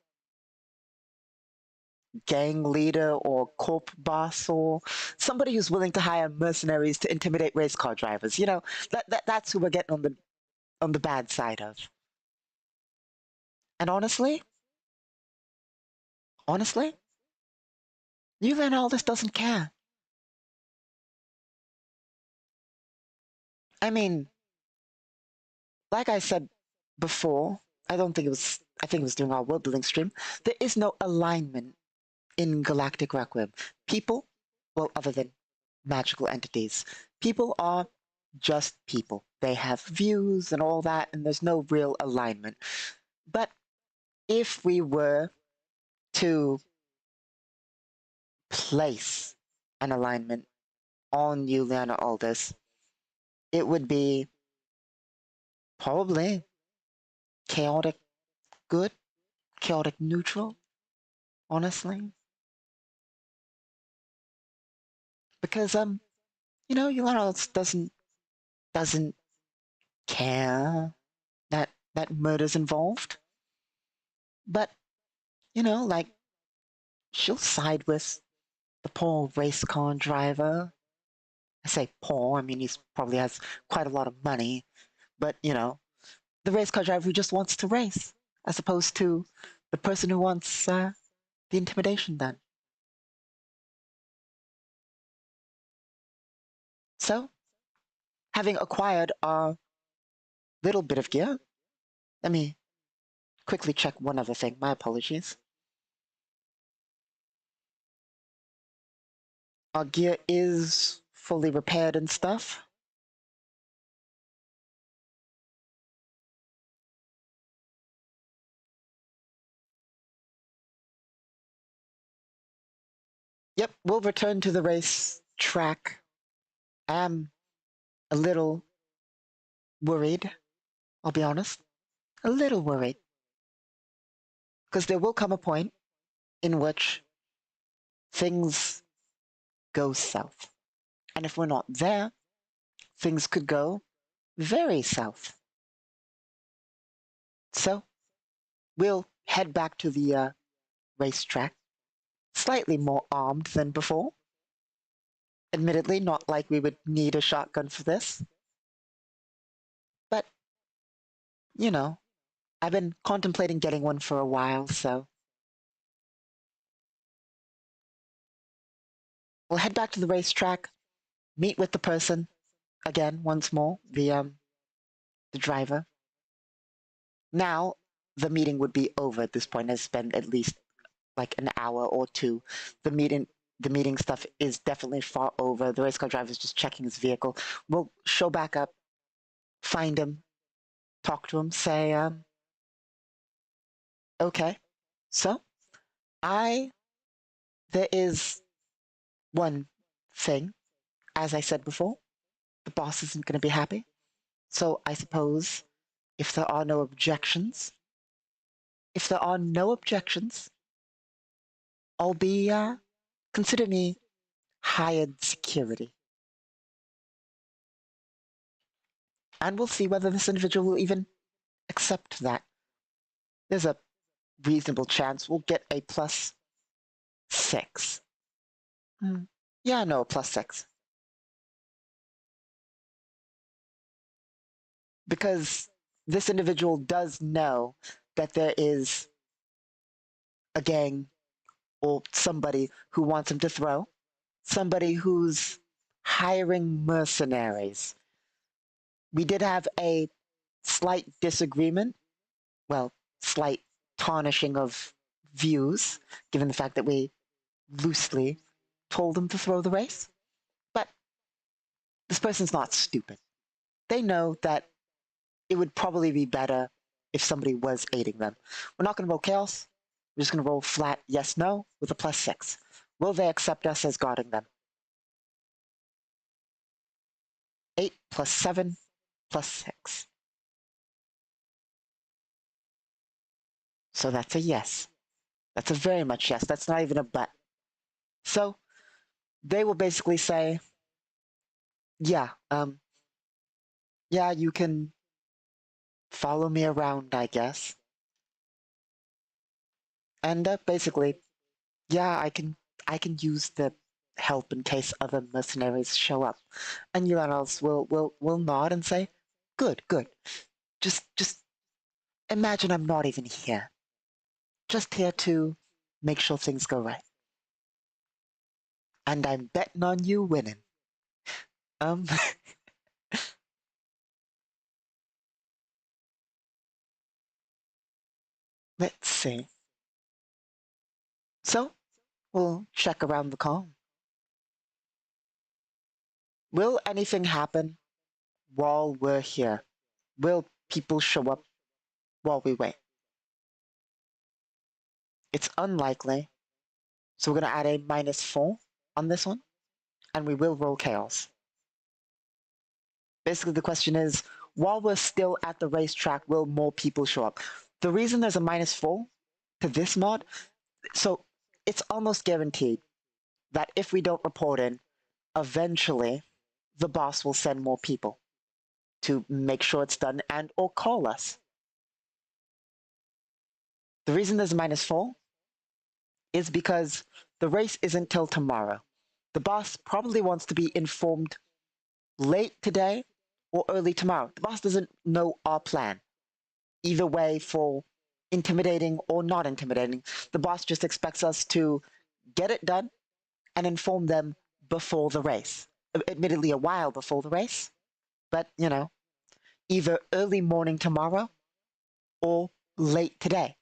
gang leader or corp boss or somebody who's willing to hire mercenaries to intimidate race car drivers. You know, that's who we're getting on the bad side of. And honestly, you and all this doesn't care. I mean, like I said before, I think it was during our world building stream, there is no alignment in Galactic Requiem. People, well, other than magical entities, people are just people. They have views and all that, and there's no real alignment. But if we were to place an alignment on Juliana Aldous, it would be probably chaotic good, chaotic neutral, honestly. Because Juliana Aldous doesn't care that murder's involved. But, like she'll side with the poor race car driver. I say poor, I mean he probably has quite a lot of money, but the race car driver who just wants to race, as opposed to the person who wants the intimidation done. So, having acquired our little bit of gear, let me quickly check one other thing. My apologies. Our gear is fully repaired and stuff. Yep, we'll return to the race track. I am a little worried, I'll be honest. A little worried. Because there will come a point in which things go south. And if we're not there, things could go very south. So, we'll head back to the racetrack, slightly more armed than before. Admittedly, not like we would need a shotgun for this. But, you know, I've been contemplating getting one for a while, so we'll head back to the racetrack, meet with the person again once more, the driver. Now the meeting would be over at this point. It's been at least like an hour or two. The meeting stuff is definitely far over. The race car driver is just checking his vehicle. We'll show back up, find him, talk to him, say, okay. So I there is one thing, as I said before, the boss isn't going to be happy. So I suppose if there are no objections, if there are no objections, I'll be consider me hired security. And we'll see whether this individual will even accept that. There's a reasonable chance we'll get a +6. Yeah, no, +6. Because this individual does know that there is a gang or somebody who wants him to throw, somebody who's hiring mercenaries. We did have a slight disagreement, well, slight tarnishing of views, given the fact that we loosely told them to throw the race. But this person's not stupid. They know that it would probably be better if somebody was aiding them. We're not going to roll chaos. We're just going to roll flat yes, no with a +6. Will they accept us as guarding them? 8 + 7 + 6. So that's a yes. That's a very much yes. That's not even a but. So they will basically say, yeah, yeah, you can follow me around, I guess. And basically, yeah, I can use the help in case other mercenaries show up. And Uranos will nod and say, good, good. Just imagine I'm not even here. Just here to make sure things go right. And I'm betting on you winning. Um, let's see. So, We'll check around the calm. Will anything happen while we're here? Will people show up while we wait? It's unlikely, so we're going to add a -4 on this one, and we will roll chaos. Basically, the question is, while we're still at the racetrack, will more people show up? The reason there's a -4 to this mod, so it's almost guaranteed that if we don't report in, eventually the boss will send more people to make sure it's done and or call us. The reason there's a -4 is because the race isn't till tomorrow. The boss probably wants to be informed late today or early tomorrow. The boss doesn't know our plan. Either way, for intimidating or not intimidating, the boss just expects us to get it done and inform them before the race. Admittedly, a while before the race, but either early morning tomorrow or late today.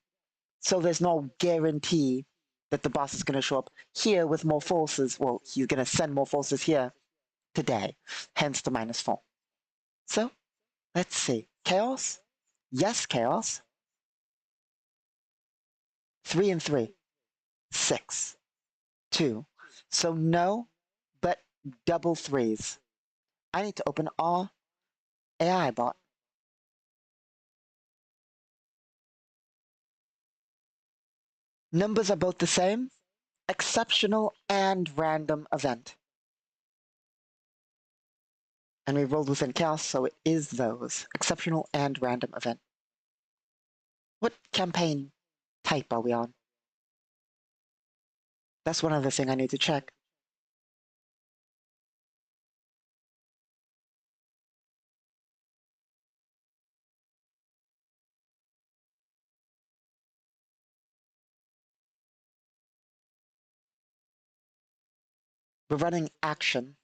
So there's no guarantee that the boss is going to show up here with more forces. Well, he's going to send more forces here today, hence the -4. So let's see. Chaos? Yes, chaos. 3 and 3. 6. 2. So no, but double threes. I need to open our AI bot. Numbers are both the same. Exceptional and random event. And we rolled within chaos, so it is those. Exceptional and random event. What campaign type are we on? That's one other thing I need to check. We're running action.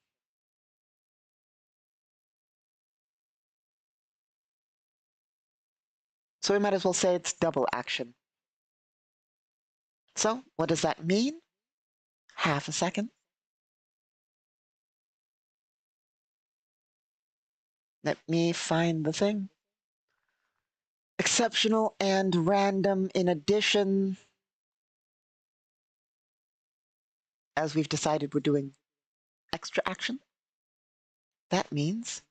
So we might as well say it's double action. So what does that mean? Half a second. Let me find the thing. Exceptional and random in addition. As we've decided we're doing extra action. That means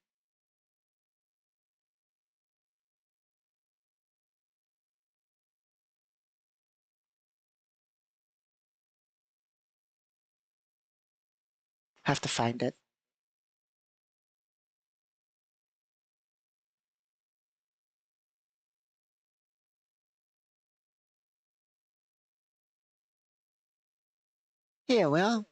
have to find it. Here we are.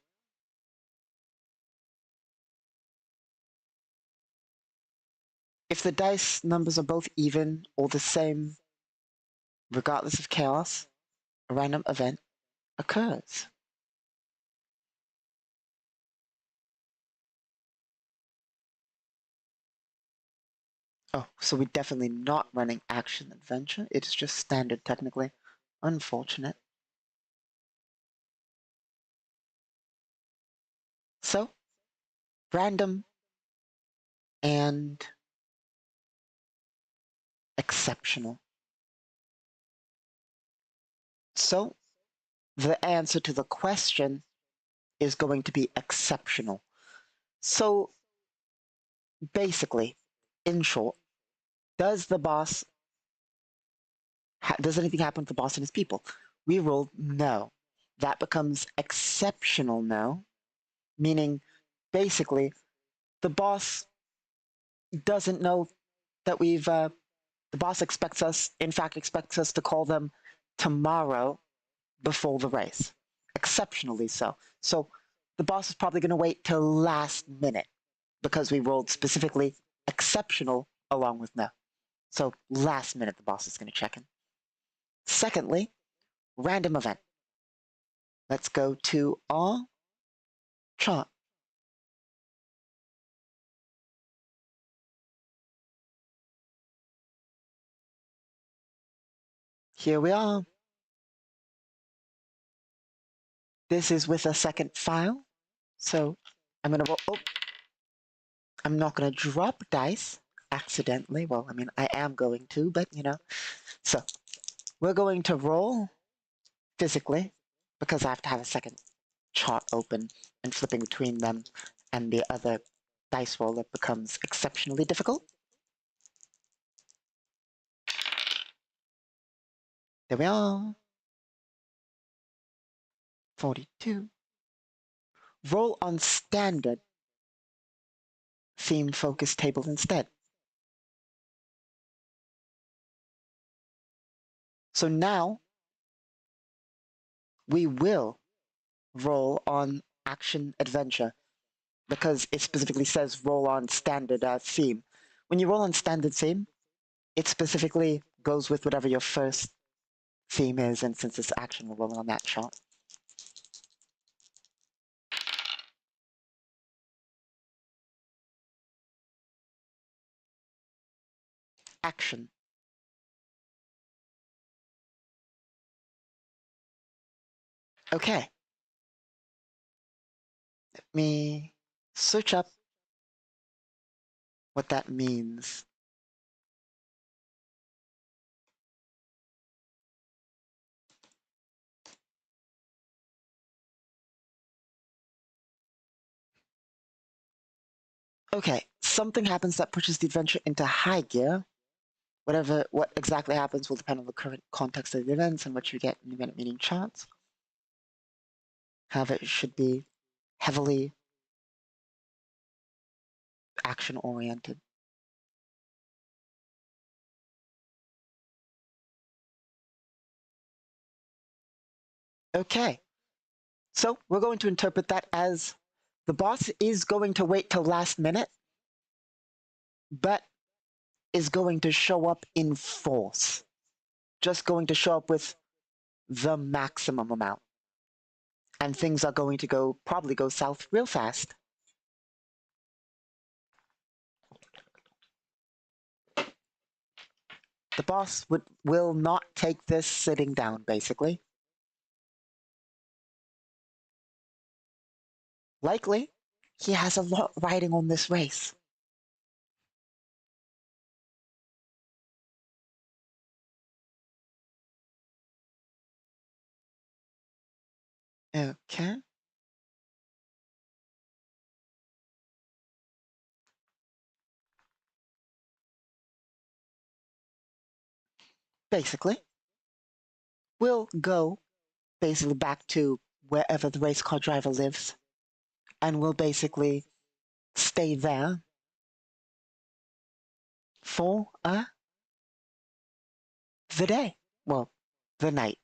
If the dice numbers are both even or the same, regardless of chaos, a random event occurs. Oh, so we're definitely not running action adventure. It's just standard technically. Unfortunate. So, random and exceptional. So, the answer to the question is going to be exceptional. So, basically, in short, does anything happen to the boss and his people? We rolled no. That becomes exceptional no, meaning basically the boss doesn't know that the boss in fact expects us to call them tomorrow before the race. Exceptionally so. So the boss is probably going to wait till last minute because we rolled specifically exceptional along with no. So last minute the boss is going to check in. Secondly, random event. Let's go to our chart. Here we are. This is with a second file. So I'm going to roll. Oh, I'm not going to drop dice accidentally. Well, I mean, I am going to, but you know. So we're going to roll physically because I have to have a second chart open, and flipping between them and the other dice roller becomes exceptionally difficult. There we are. 42. Roll on standard theme focus table instead. So now we will roll on action adventure because it specifically says roll on standard theme. When you roll on standard theme, it specifically goes with whatever your first theme is, and since it's action, we'll roll on that chart. Action. Okay. Let me search up what that means. Okay, something happens that pushes the adventure into high gear. What exactly happens will depend on the current context of the events and what you get in the event meaning charts. However, it should be heavily action-oriented. Okay, so we're going to interpret that as the boss is going to wait till last minute, but is going to show up in force. Just going to show up with the maximum amount. And things are going to probably go south real fast. The boss will not take this sitting down, basically. Likely, he has a lot riding on this race. Okay. Basically, we'll go basically back to wherever the race car driver lives, and we'll basically stay there for the day. Well, the night.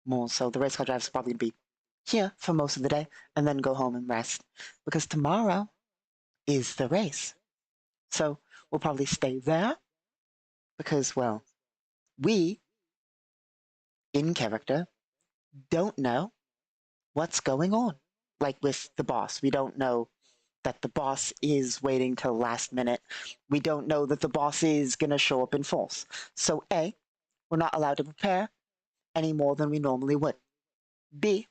More so, the race car driver's probably gonna be here for most of the day and then go home and rest because tomorrow is the race. So we'll probably stay there because, well, we, in character, don't know what's going on. Like with the boss, we don't know that the boss is waiting till last minute. We don't know that the boss is going to show up in force. So A, we're not allowed to prepare any more than we normally would. B,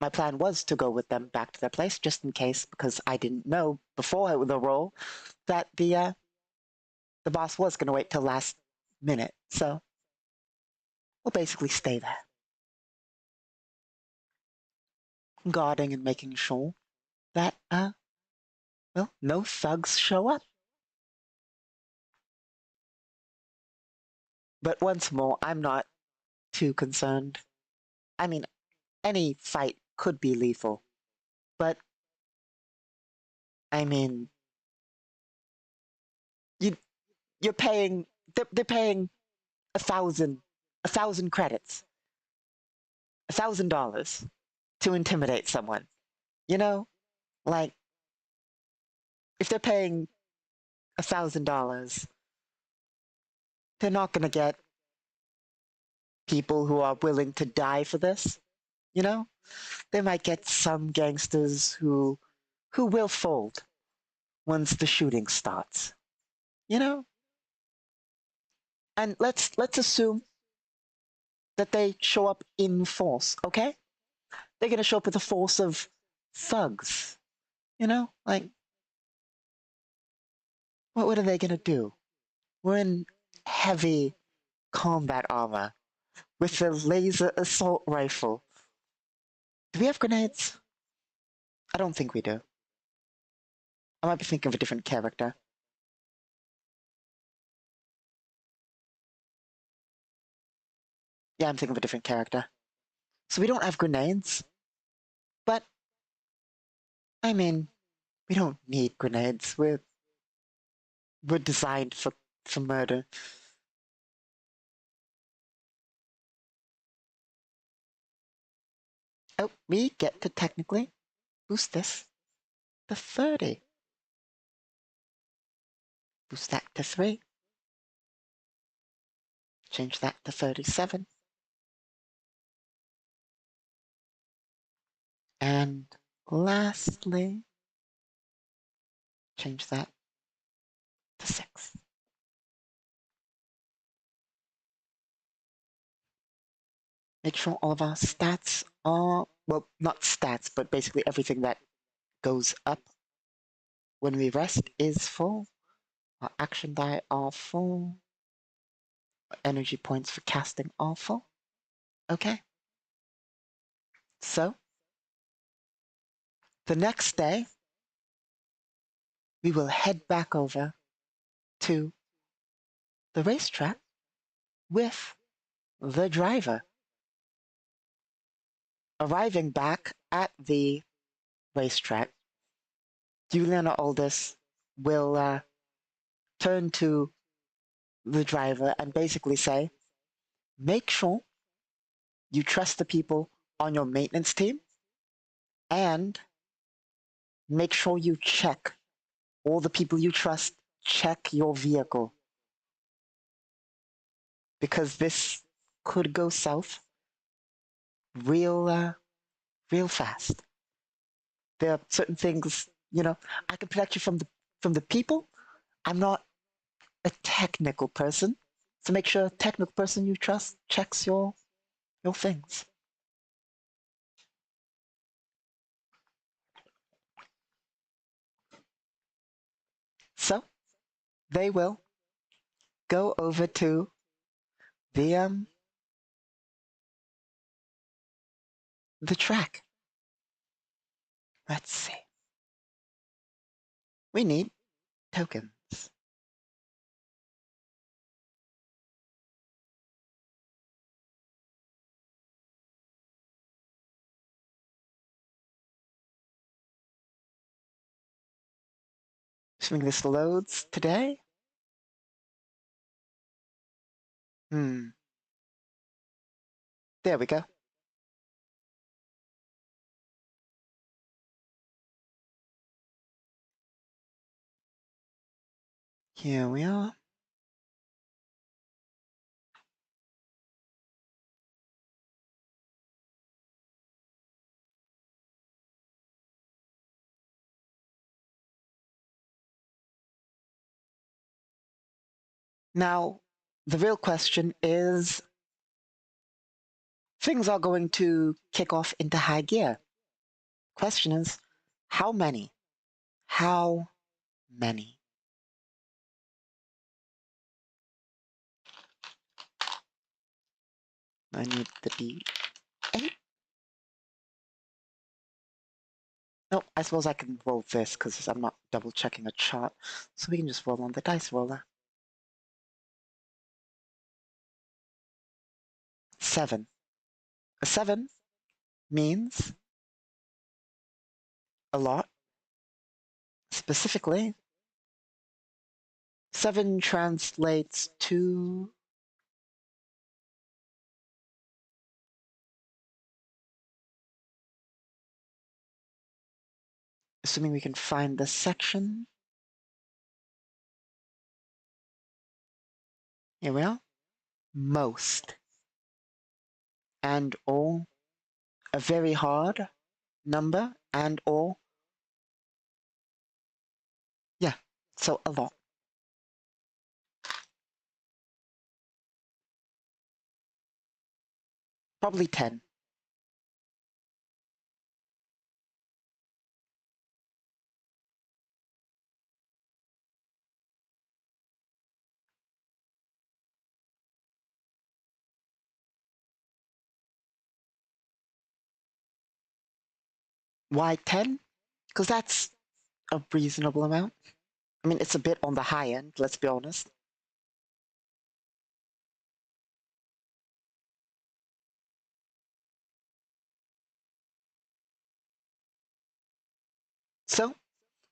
my plan was to go with them back to their place just in case, because I didn't know before the roll that the boss was going to wait till last minute. So we'll basically stay there, guarding and making sure that well, no thugs show up. But once more, I'm not too concerned. I mean, any fight could be lethal, but I mean, you you're paying they're paying 1,000 credits, $1,000 to intimidate someone. You know, like if they're paying $1,000, they're not gonna get people who are willing to die for this. You know, they might get some gangsters who will fold once the shooting starts. You know, and let's assume that they show up in force, okay? They're gonna show up with a force of thugs, you know? Like, what are they gonna do? We're in heavy combat armor with a laser assault rifle. Do we have grenades? I don't think we do. I might be thinking of a different character. Yeah, I'm thinking of a different character. So we don't have grenades, but I mean, we don't need grenades. We're designed for murder. Oh, we get to technically boost this to 30. Boost that to 3. Change that to 37. And lastly, change that to 6. Make sure all of our stats are, well, not stats, but basically everything that goes up when we rest is full. Our action die are full. Our energy points for casting are full. Okay. So, the next day, we will head back over to the racetrack with the driver. Arriving back at the racetrack, Juliana Aldous will turn to the driver and basically say, make sure you trust the people on your maintenance team and make sure you check all the people you trust, check your vehicle. Because this could go south real, real fast. There are certain things, I can protect you from the people. I'm not a technical person, so make sure a technical person you trust checks your things. So they will go over to the the track. Let's see. We need tokens. Assuming this loads today. There we go. Here we are. Now, the real question is, things are going to kick off into high gear. Question is, how many? How many? I need the D8. No, I suppose I can roll this because I'm not double checking a chart. So we can just roll on the dice roller. 7. A 7 means a lot. Specifically, 7 translates to assuming we can find the section. Here we are. Most. And or a very hard number and or yeah, so a lot. Probably 10. Why 10? Because that's a reasonable amount. I mean, it's a bit on the high end, let's be honest. So,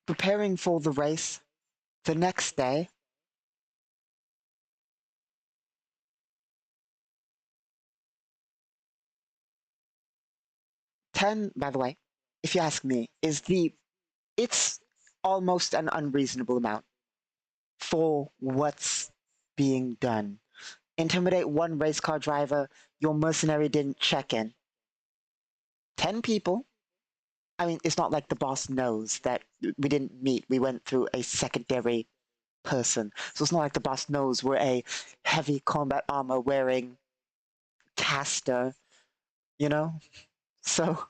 preparing for the race the next day, 10, by the way, if you ask me, it's almost an unreasonable amount for what's being done. Intimidate one race car driver, your mercenary didn't check in. 10 people. I mean, it's not like the boss knows that we didn't meet. We went through a secondary person. So it's not like the boss knows we're a heavy combat armor wearing caster, you know? So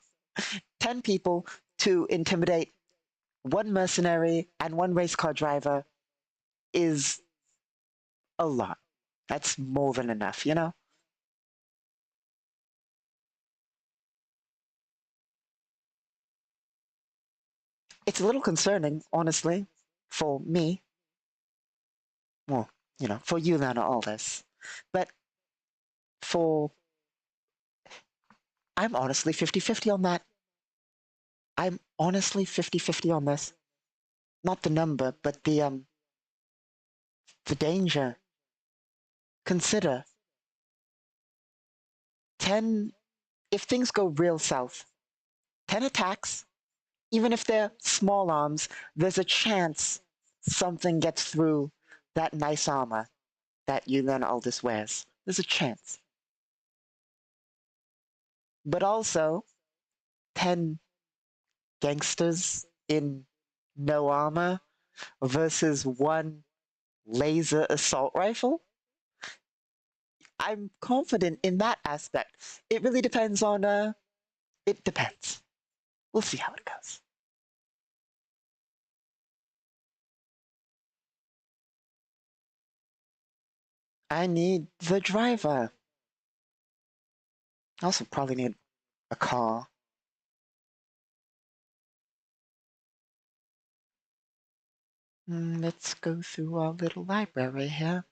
10 people to intimidate one mercenary and one race car driver is a lot. That's more than enough, you know? It's a little concerning, honestly, for me. Well, for you learn all this. But for I'm honestly 50-50 on that. I'm honestly 50-50 on this. Not the number, but the danger. Consider 10 if things go real south, 10 attacks, even if they're small arms, there's a chance something gets through that nice armor that Yulan Aldous wears. There's a chance. But also, 10 gangsters in no armor versus one laser assault rifle? I'm confident in that aspect. It really depends on, it depends. We'll see how it goes. I need the driver. I also probably need a car. Let's go through our little library here.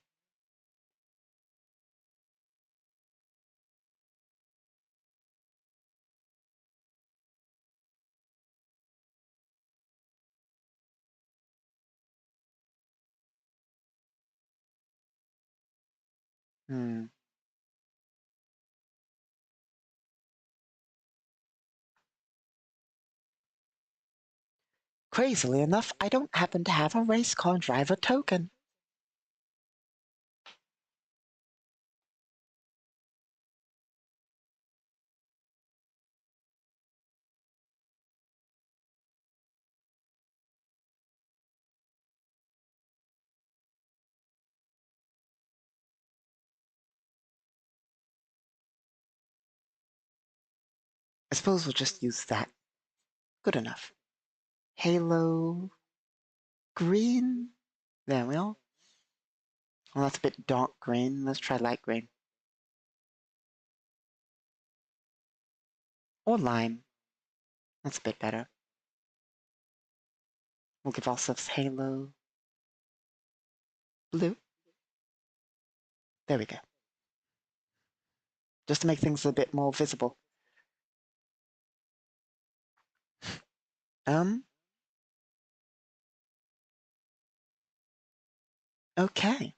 Hmm. Crazily enough, I don't happen to have a race car driver token. I suppose we'll just use that. Good enough. Halo green? There we are. Well, that's a bit dark green. Let's try light green. Or lime. That's a bit better. We'll give ourselves halo blue. There we go. Just to make things a bit more visible. Okay.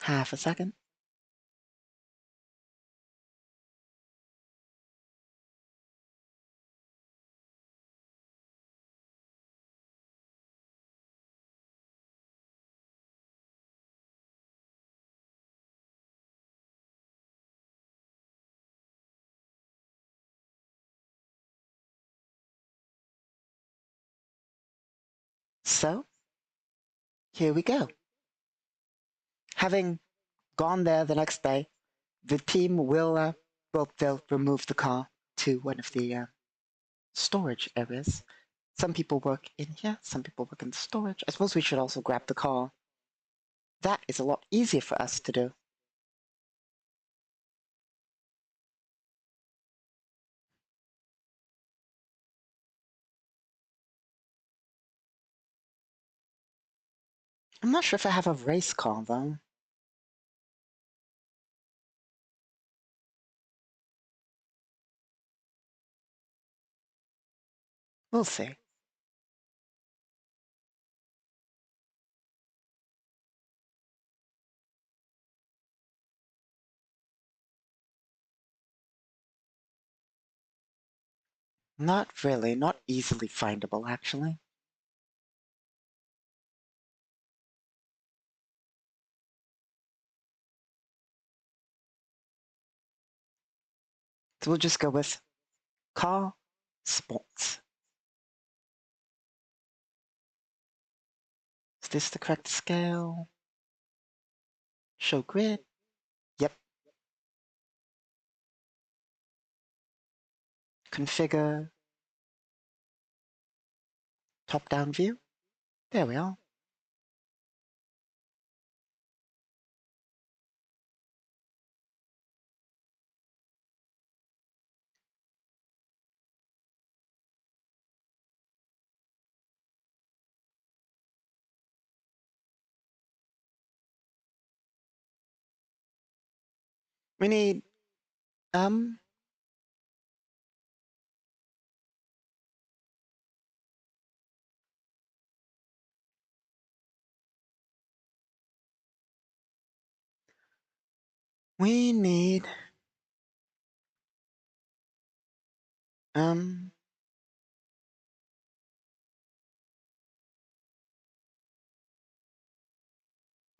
Half a second. So, here we go. Having gone there the next day. The team will, they'll remove the car to one of the storage areas. Some people work in here, some people work in storage. I suppose we should also grab the car. That is a lot easier for us to do. I'm not sure if I have a race car, though. We'll see. Not really, not easily findable, actually. So we'll just go with car sports. Is this the correct scale? Show grid? Yep. Configure. Top-down view? There we are. We need, we need,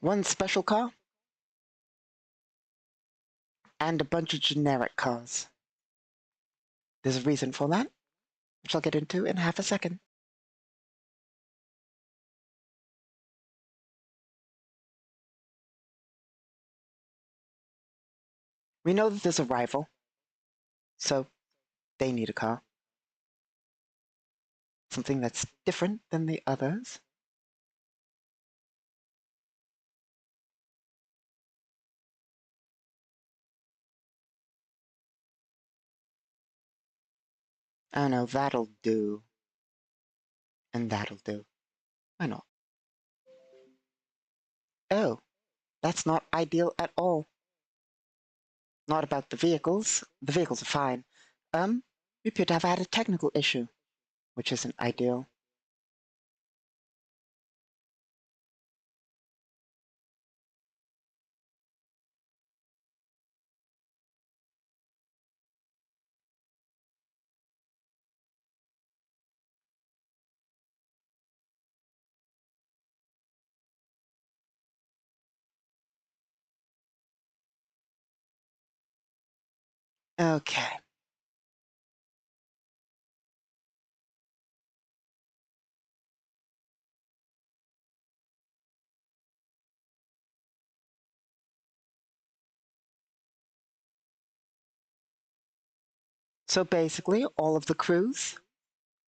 one special car and a bunch of generic cars. There's a reason for that, which I'll get into in half a second. We know that there's a rival, so they need a car. Something that's different than the others. I know, that'll do. And that'll do. Why not? Oh, that's not ideal at all. Not about the vehicles. The vehicles are fine. We appear to have had a technical issue, which isn't ideal. Okay. So basically, all of the crews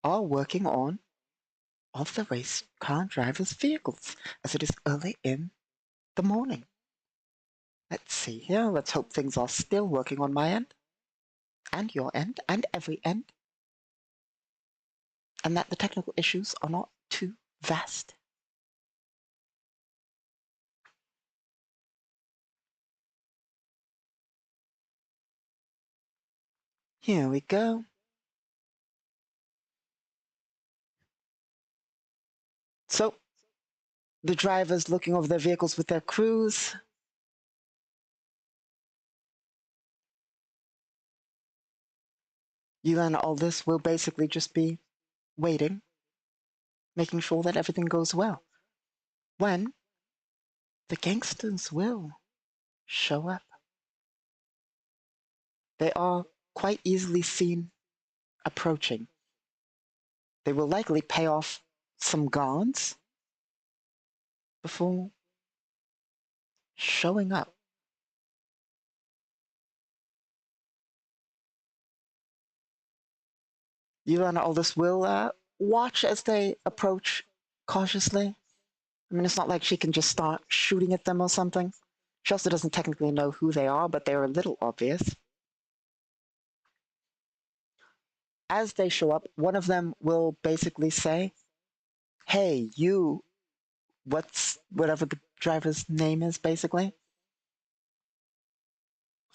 are working on all of the race car drivers' vehicles, as it is early in the morning. Let's see here. Let's hope things are still working on my end, and your end, and every end, and that the technical issues are not too vast. Here we go. So, the drivers looking over their vehicles with their crews. You and all this will basically just be waiting, making sure that everything goes well. When the gangsters will show up. They are quite easily seen approaching. They will likely pay off some guards before showing up. You and Aldous will watch as they approach cautiously. I mean, it's not like she can just start shooting at them or something. She also doesn't technically know who they are, but they're a little obvious. As they show up, one of them will basically say, "Hey, you, what's whatever the driver's name is, basically."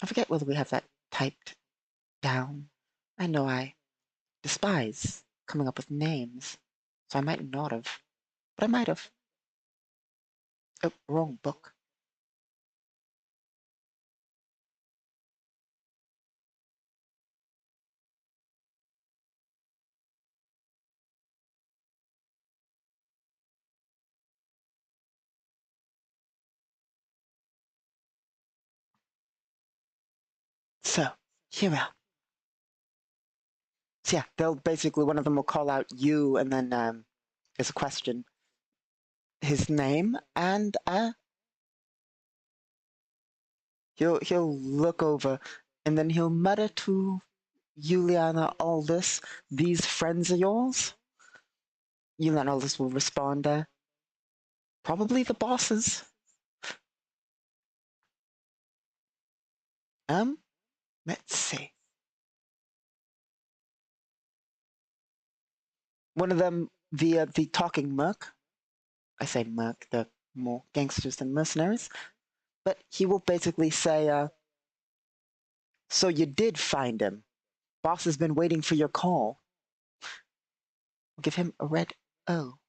I forget whether we have that typed down. I know I despise coming up with names, so I might not have. But I might have. Oh, wrong book. So, here we are. So yeah, they'll basically, one of them will call out you, and then there's a question, his name, and he'll look over, and then he'll mutter to Juliana Aldous, "These friends of yours?" Juliana Aldous will respond, "Probably the bosses." Let's see. One of them, the talking merc. I say merc, they're more gangsters than mercenaries. But he will basically say, "So you did find him. Boss has been waiting for your call." I'll give him a red O.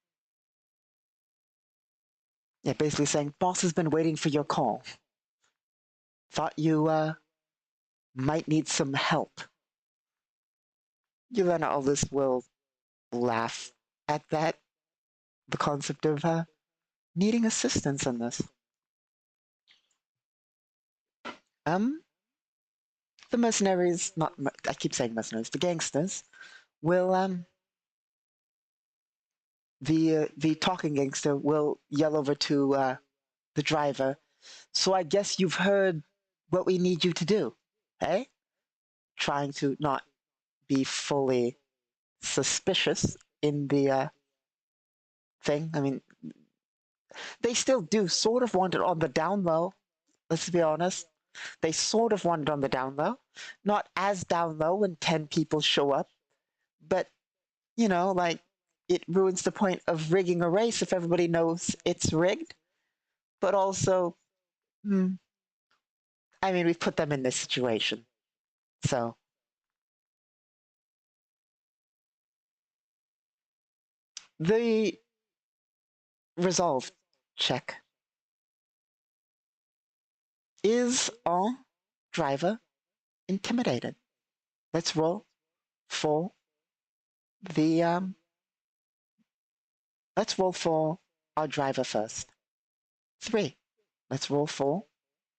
Yeah, basically saying, "Boss has been waiting for your call. Thought you might need some help." You and all this will laugh at that, the concept of needing assistance in this. Um, the mercenaries, not I keep saying mercenaries, the gangsters will the talking gangster will yell over to the driver. "So I guess you've heard what we need you to do, hey?" Trying to not be fully suspicious in the thing. I mean, they still do sort of want it on the down low. Let's be honest. They sort of want it on the down low. Not as down low when 10 people show up, but, like, it ruins the point of rigging a race if everybody knows it's rigged. But also, I mean, we've put them in this situation. So, the resolve check is our driver intimidated. Let's roll for the let's roll for our driver first. 3. Let's roll for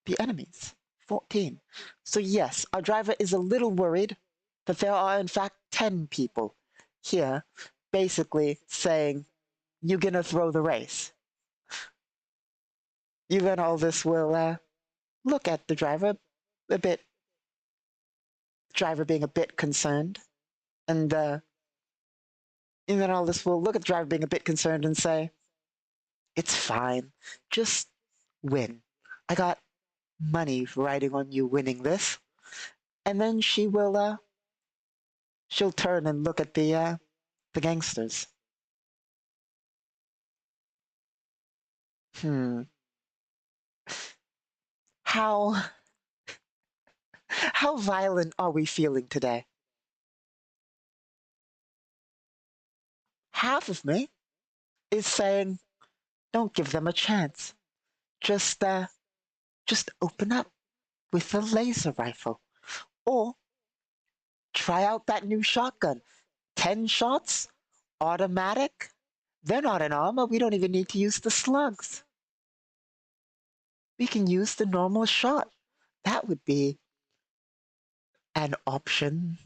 the enemies. 14. So yes, our driver is a little worried that there are in fact 10 people here basically saying, "You're gonna throw the race." You and all this will look at the driver a bit, driver being a bit concerned, and even all this will look at the driver being a bit concerned and say, "It's fine. Just win. I got money riding on you winning this." And then she'll turn and look at the gangsters. Hmm. How how violent are we feeling today? Half of me is saying, don't give them a chance. Just just open up with a laser rifle. Or try out that new shotgun. 10 shots, automatic. They're not in armor. We don't even need to use the slugs. We can use the normal shot. That would be an option.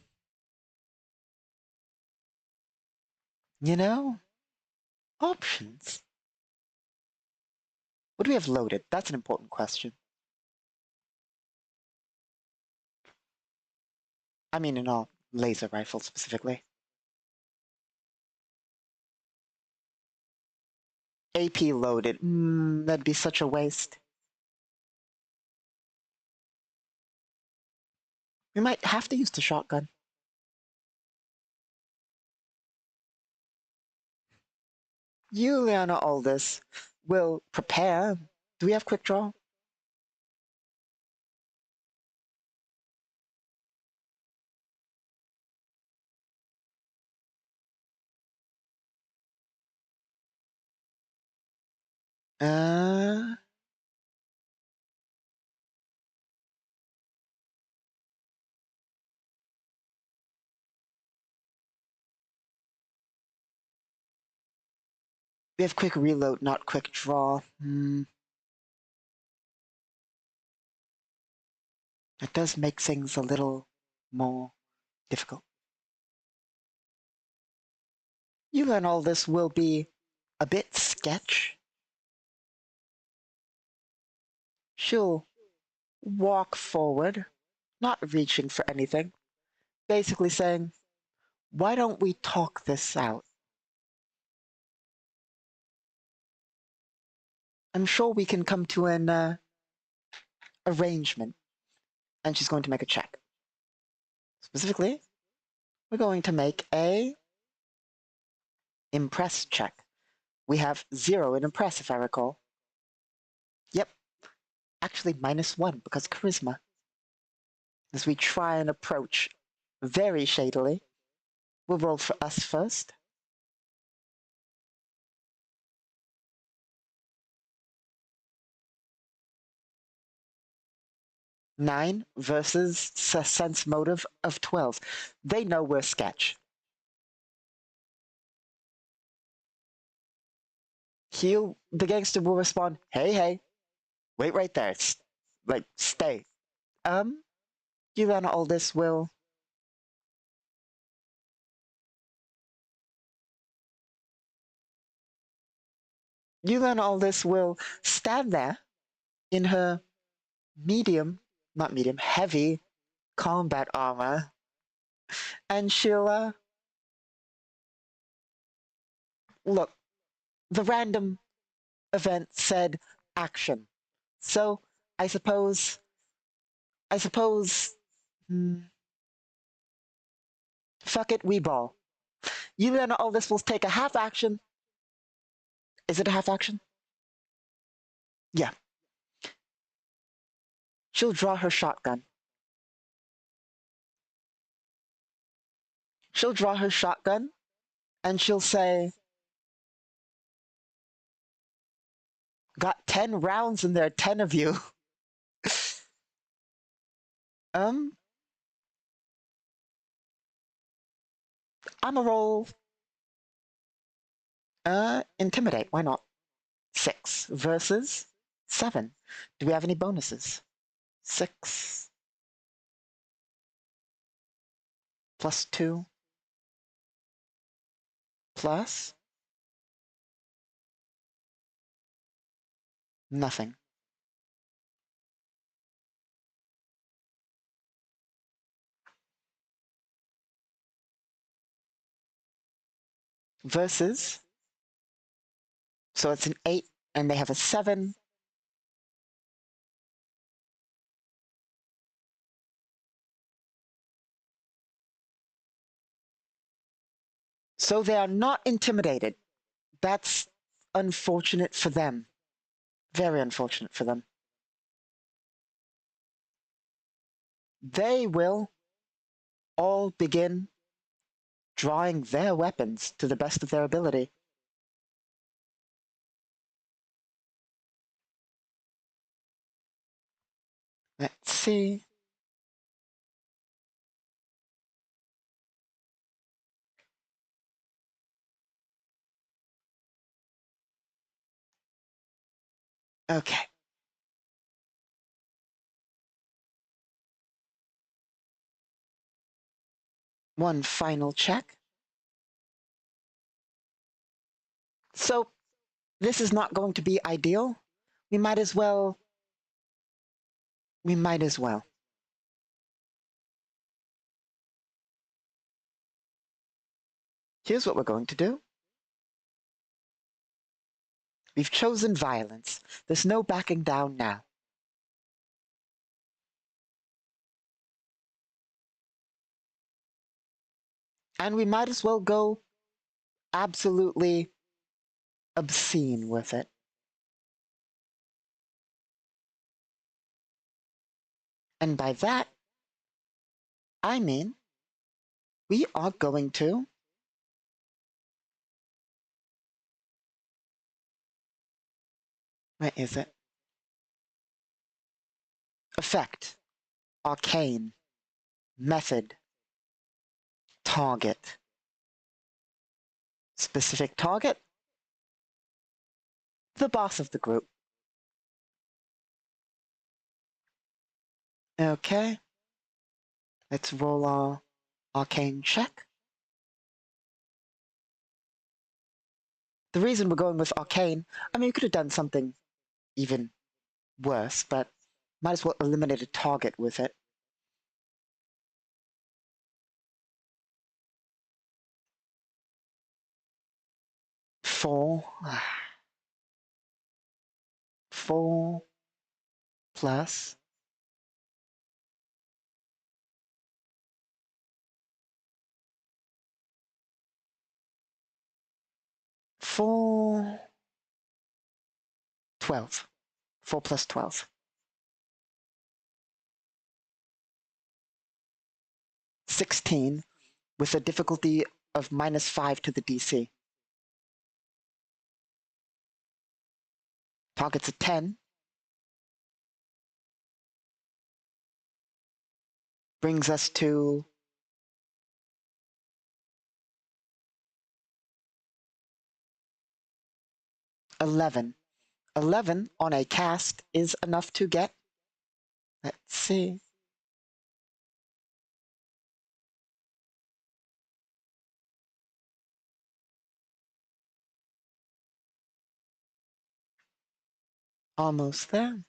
You know? Options. What do we have loaded? That's an important question. I mean, in our laser rifle specifically. AP loaded. That'd be such a waste. We might have to use the shotgun. You, Leona Aldous, will prepare. Do we have quick draw? Uh, we have quick reload, not quick draw. It does make things a little more difficult. You and all this will be a bit sketch. She'll walk forward, not reaching for anything, basically saying, why don't we talk this out? I'm sure we can come to an arrangement. And she's going to make a check. Specifically, we're going to make a impress check. We have 0 in impress, if I recall. Yep. Actually, -1 because charisma. As we try and approach very shadily. We'll roll for us first. Nine versus sense motive of 12. They know we're sketch. The gangster will respond, hey, wait right there. Like, stay. You and all this will... You and all this will stand there in her heavy combat armor, and she'll, look, the random event said action. So, I suppose, fuck it, we ball. You and all this will take a half action. Is it a half action? Yeah. She'll draw her shotgun. She'll draw her shotgun, and she'll say, got 10 rounds and there are 10 of you. I'm a roll. Intimidate, why not? 6 versus 7. Do we have any bonuses? 6 plus 2 plus nothing. Versus, so it's an 8 and they have a 7. So they are not intimidated. That's unfortunate for them. Very unfortunate for them. They will all begin drawing their weapons to the best of their ability. Let's see. Okay. One final check. So this is not going to be ideal. We might as well. Here's what we're going to do. We've chosen violence. There's no backing down now. And we might as well go absolutely obscene with it. And by that, I mean we are going to where is it? Effect, arcane, method, target. Specific target, the boss of the group. Okay, let's roll our arcane check. The reason we're going with arcane, I mean, you could have done something even worse, but might as well eliminate a target with it. Four. 4 plus 4, 12. 4 plus 12. 16 with a difficulty of -5 to the DC. Target's a 10. Brings us to 11. 11 on a cast is enough to get. Let's see. Almost there.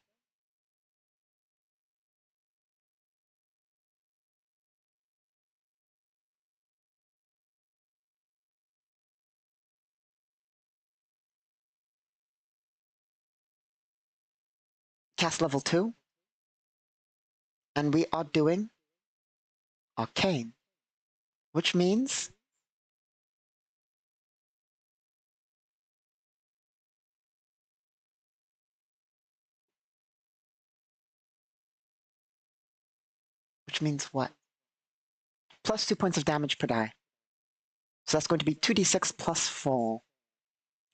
Cast level 2. And we are doing arcane, which means what? Plus 2 points of damage per die. So that's going to be 2d6 plus 4.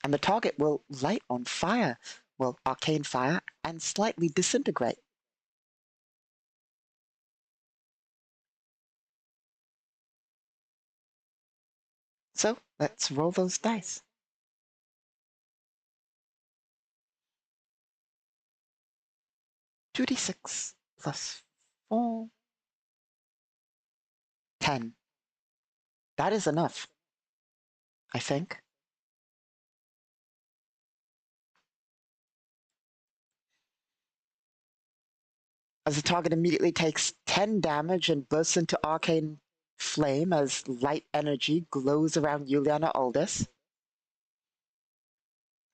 And the target will light on fire, well, arcane fire, and slightly disintegrate. So let's roll those dice. Two d6 plus 4. 10. That is enough, I think. As the target immediately takes 10 damage and bursts into arcane flame as light energy glows around Juliana Aldous.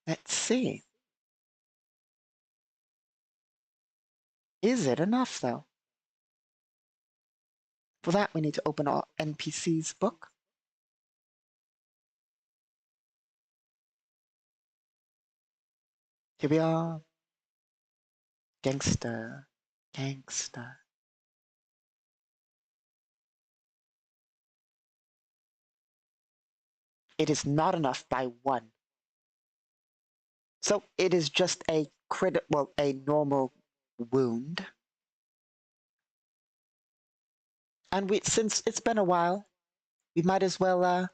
Let's see. Is it enough, though? For that, we need to open our NPC's book. Here we are. Gangster. Gangster. It is not enough by 1. So it is just a a normal wound. And since it's been a while, we might as well,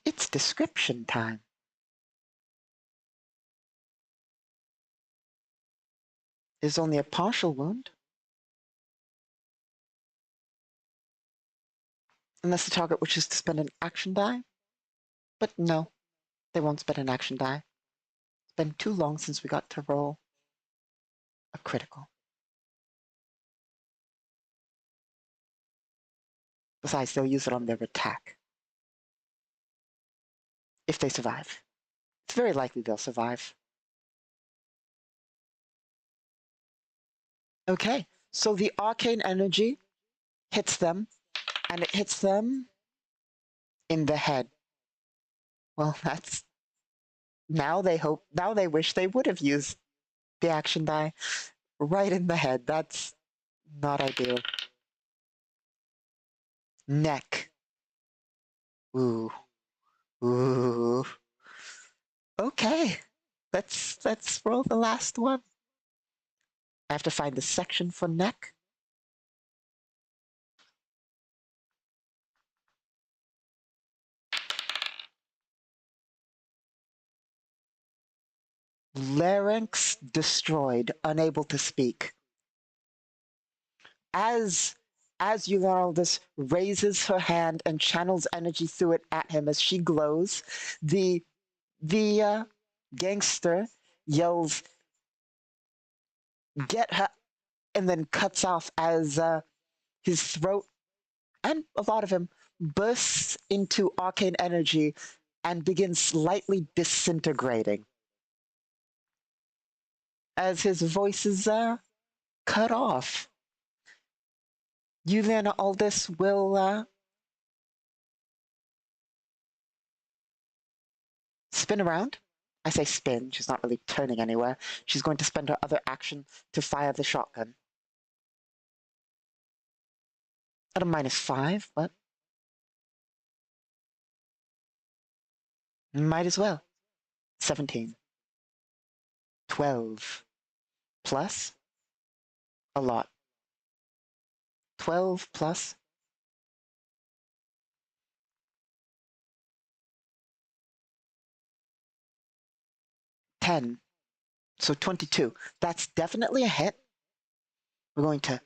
It's description time. It's only a partial wound. Unless the target wishes to spend an action die. But no, they won't spend an action die. It's been too long since we got to roll a critical. Besides, they'll use it on their attack. If they survive. It's very likely they'll survive. Okay, so the arcane energy hits them, and it hits them in the head. Well, that's... Now they wish they would have used the action die right in the head. That's not ideal. Neck. Ooh. Ooh. Okay. Let's roll the last one. I have to find the section for neck. Larynx destroyed, unable to speak. As Eulaldis raises her hand and channels energy through it at him as she glows, the gangster yells, "Get her!" and then cuts off as his throat and a lot of him bursts into arcane energy and begins slightly disintegrating as his voice is cut off. Yuliana Aldis will spin around. I say spin, she's not really turning anywhere. She's going to spend her other action to fire the shotgun. At a -5, but might as well. 17. 12. Plus? A lot. 12 plus 10. So 22. That's definitely a hit. We're going to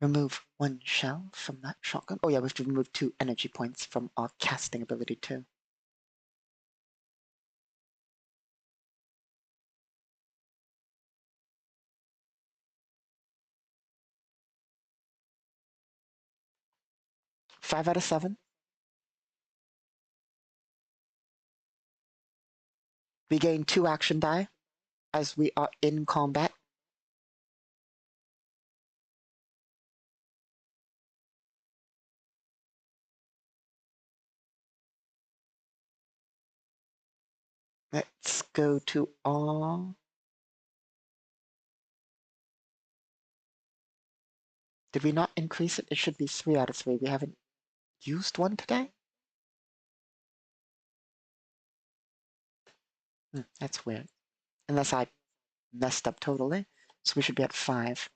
remove 1 shell from that shotgun. Oh yeah, we have to remove 2 energy points from our casting ability too. Five out of 7. We gain 2 action die as we are in combat. Let's go to all. Did we not increase it? It should be 3 out of 3. We haven't used one today? That's weird. Unless I messed up totally. So we should be at 5.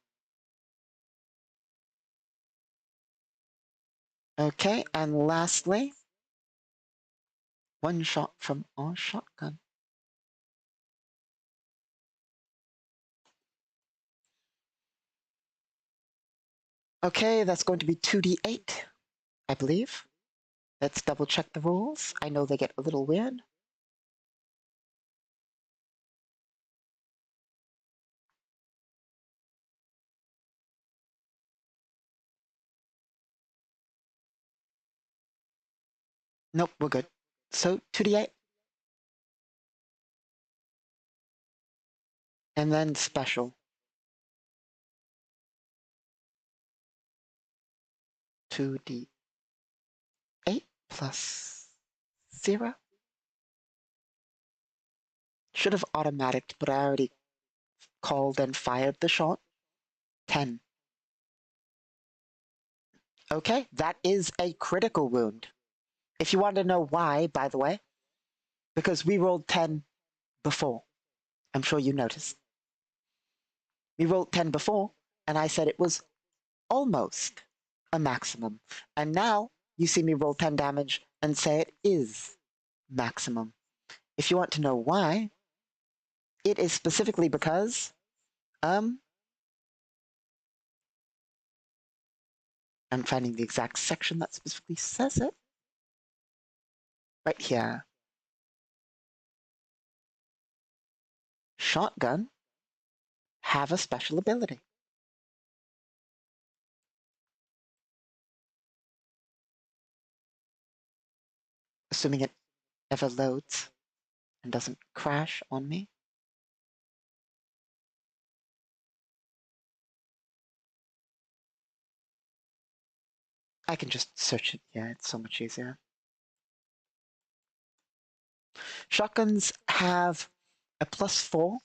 Okay, and lastly, 1 shot from our shotgun. Okay, that's going to be 2d8, I believe. Let's double check the rules. I know they get a little weird. Nope, we're good. So 2d8. And then special. 2d8 plus 0. Should have automatic, but I already called and fired the shot. 10. Okay, that is a critical wound. If you want to know why, by the way, because we rolled 10 before. I'm sure you noticed. We rolled 10 before, and I said it was almost a maximum. And now you see me roll 10 damage and say it is maximum. If you want to know why, it is specifically because I'm finding the exact section that specifically says it. Right here. Shotgun have a special ability. assuming it ever loads and doesn't crash on me. I can just search it. Yeah, it's so much easier. Shotguns have a +4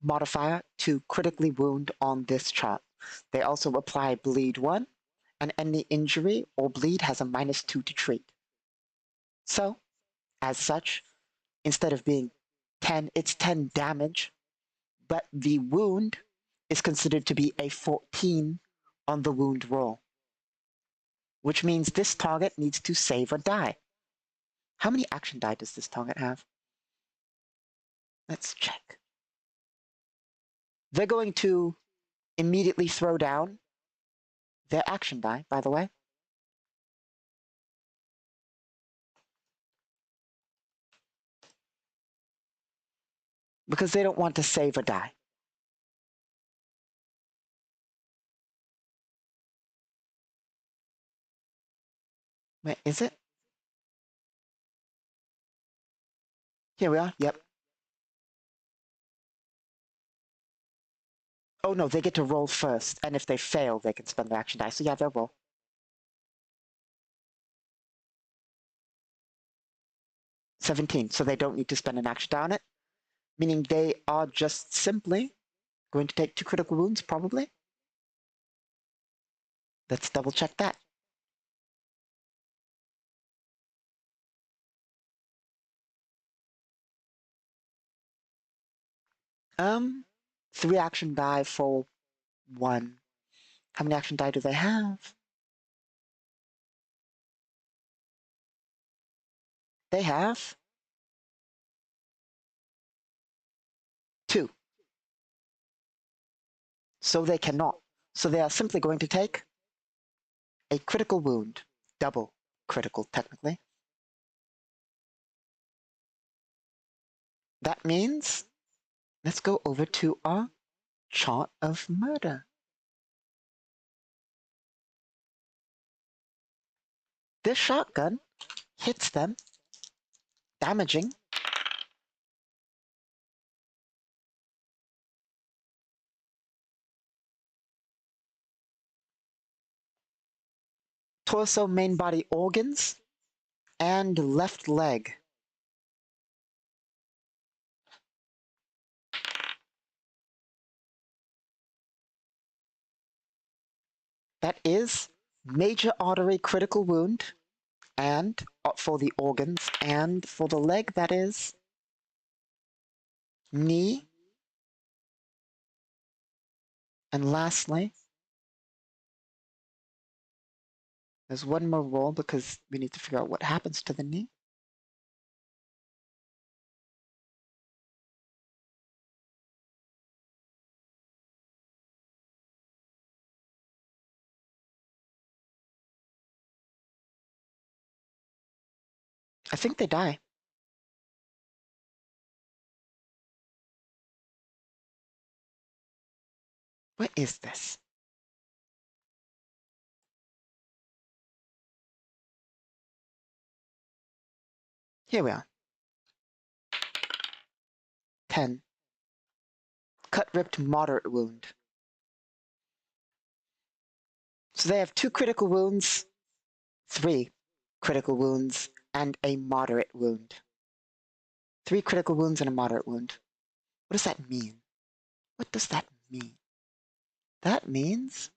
modifier to critically wound on this chart. They also apply bleed 1, and any injury or bleed has a -2 to treat. So, as such, instead of being 10, it's 10 damage, but the wound is considered to be a 14 on the wound roll, which means this target needs to save or die. How many action die does this target have? Let's check. They're going to immediately throw down their action die, by the way. Because they don't want to save or die. Wait, is it? Here we are, yep. Oh no, they get to roll first, and if they fail, they can spend their action die. So yeah, they'll roll. $17, so they don't need to spend an action die on it, meaning they are just simply going to take 2 critical wounds, probably. Let's double check that. Um, 3 action die for 1. How many action die do they have? They have 2. So they cannot. So they are simply going to take a critical wound. Double critical, technically. That means, let's go over to our chart of murder. This shotgun hits them, damaging torso, main body organs, and left leg. That is major artery critical wound, and for the organs, and for the leg, that is knee. And lastly, there's one more roll because we need to figure out what happens to the knee. I think they die. What is this? Here we are. 10. Cut, ripped, moderate wound. So they have 2 critical wounds, 3 critical wounds, and a moderate wound. 3 critical wounds and a moderate wound. What does that mean? What does that mean? That means...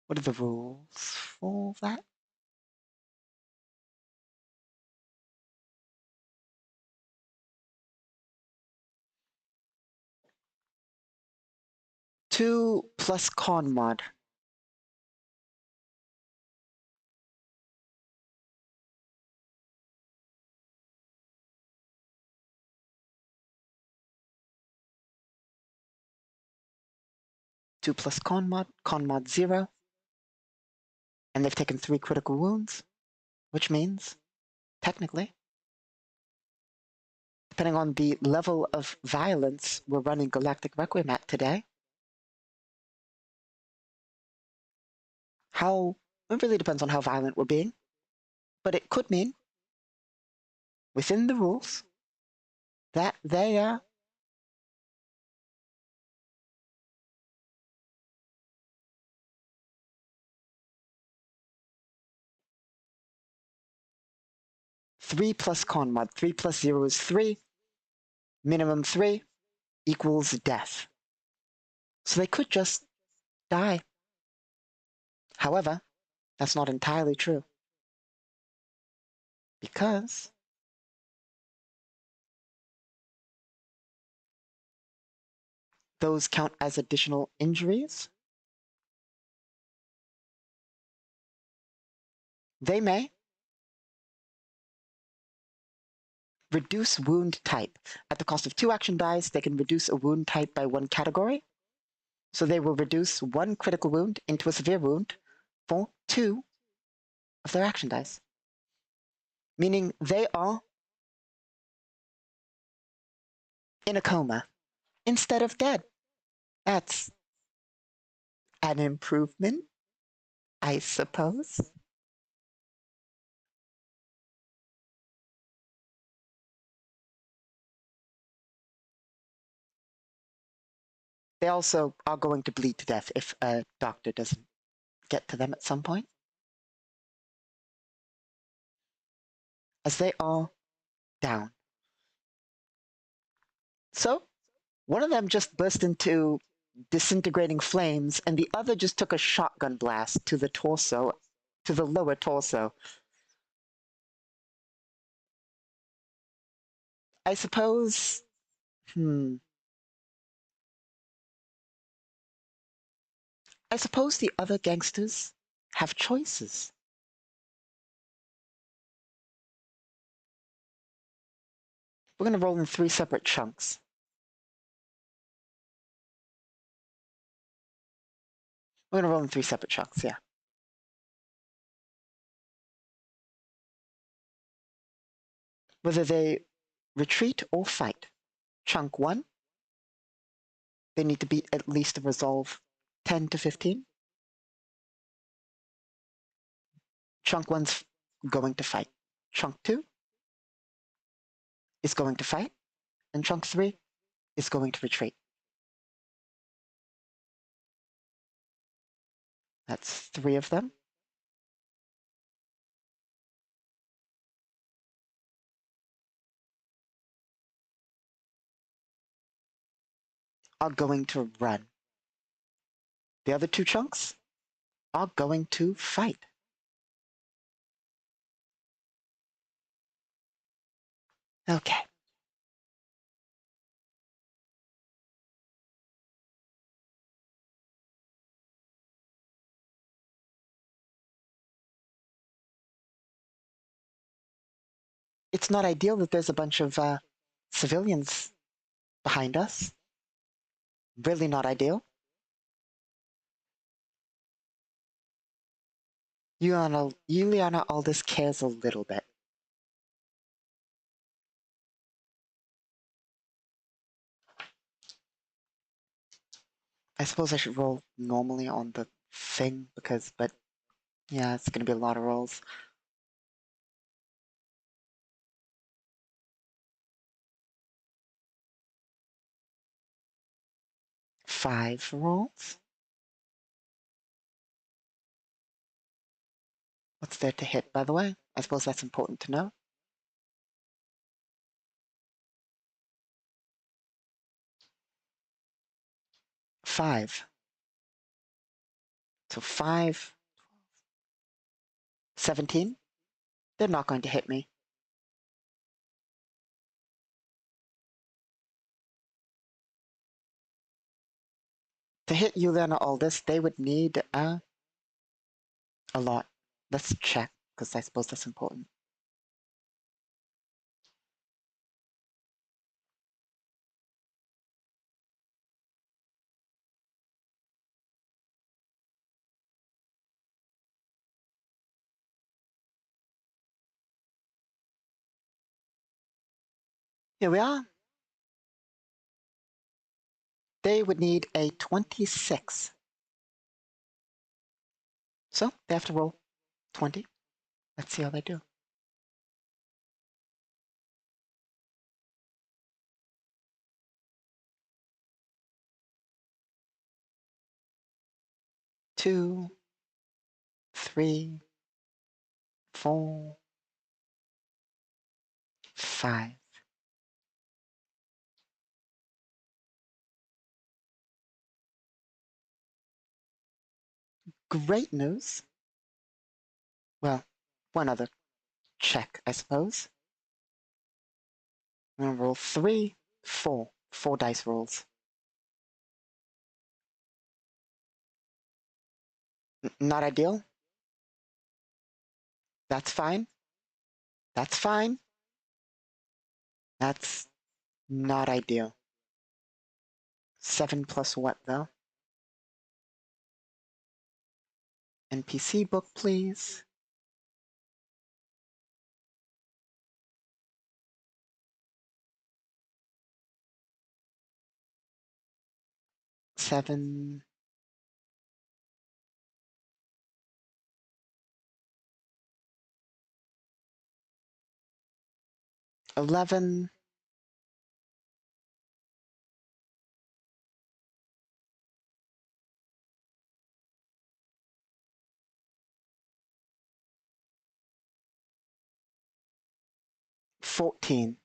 What are the rules for that? Two plus con mod. Two plus con mod 0. And they've taken 3 critical wounds, which means, technically, depending on the level of violence we're running Galactic Requiem at today, how It really depends on how violent we're being. But it could mean, within the rules, that they are 3 plus con mod. 3 plus 0 is 3. Minimum 3 equals death. So they could just die. However, that's not entirely true. Because those count as additional injuries. They may reduce wound type. At the cost of 2 action dice, they can reduce a wound type by 1 category. So they will reduce 1 critical wound into a severe wound for 2 of their action dice. Meaning they are in a coma instead of dead. That's an improvement, I suppose. They also are going to bleed to death if a doctor doesn't get to them at some point, as they are down. So, one of them just burst into disintegrating flames, and the other just took a shotgun blast to the torso, to the lower torso. I suppose, I suppose the other gangsters have choices. We're going to roll in 3 separate chunks. We're going to roll in 3 separate chunks, yeah. Whether they retreat or fight. Chunk 1, they need to beat at least a resolve 10 to 15. Chunk 1's going to fight. Chunk 2 is going to fight, and chunk 3 is going to retreat. That's 3 of them. Are going to run. The other 2 chunks are going to fight. Okay. It's not ideal that there's a bunch of civilians behind us. Really not ideal. Juliana Aldous cares a little bit. I suppose I should roll normally on the thing but yeah, it's gonna be a lot of rolls. 5 rolls. What's there to hit, by the way? I suppose that's important to know. 5. So 5, 17. They're not going to hit me. To hit Juliana Aldous, they would need a lot. Let's check, because I suppose that's important. Here we are. They would need a 26. So they have to roll 20. Let's see how they do. Two, 3, 4, 5. Great news. Well, one other check, I suppose. I'm gonna roll 3, 4. 4 dice rolls. Not ideal. That's fine. That's fine. That's not ideal. 7 plus what, though? NPC book, please. Seven. 11. 14.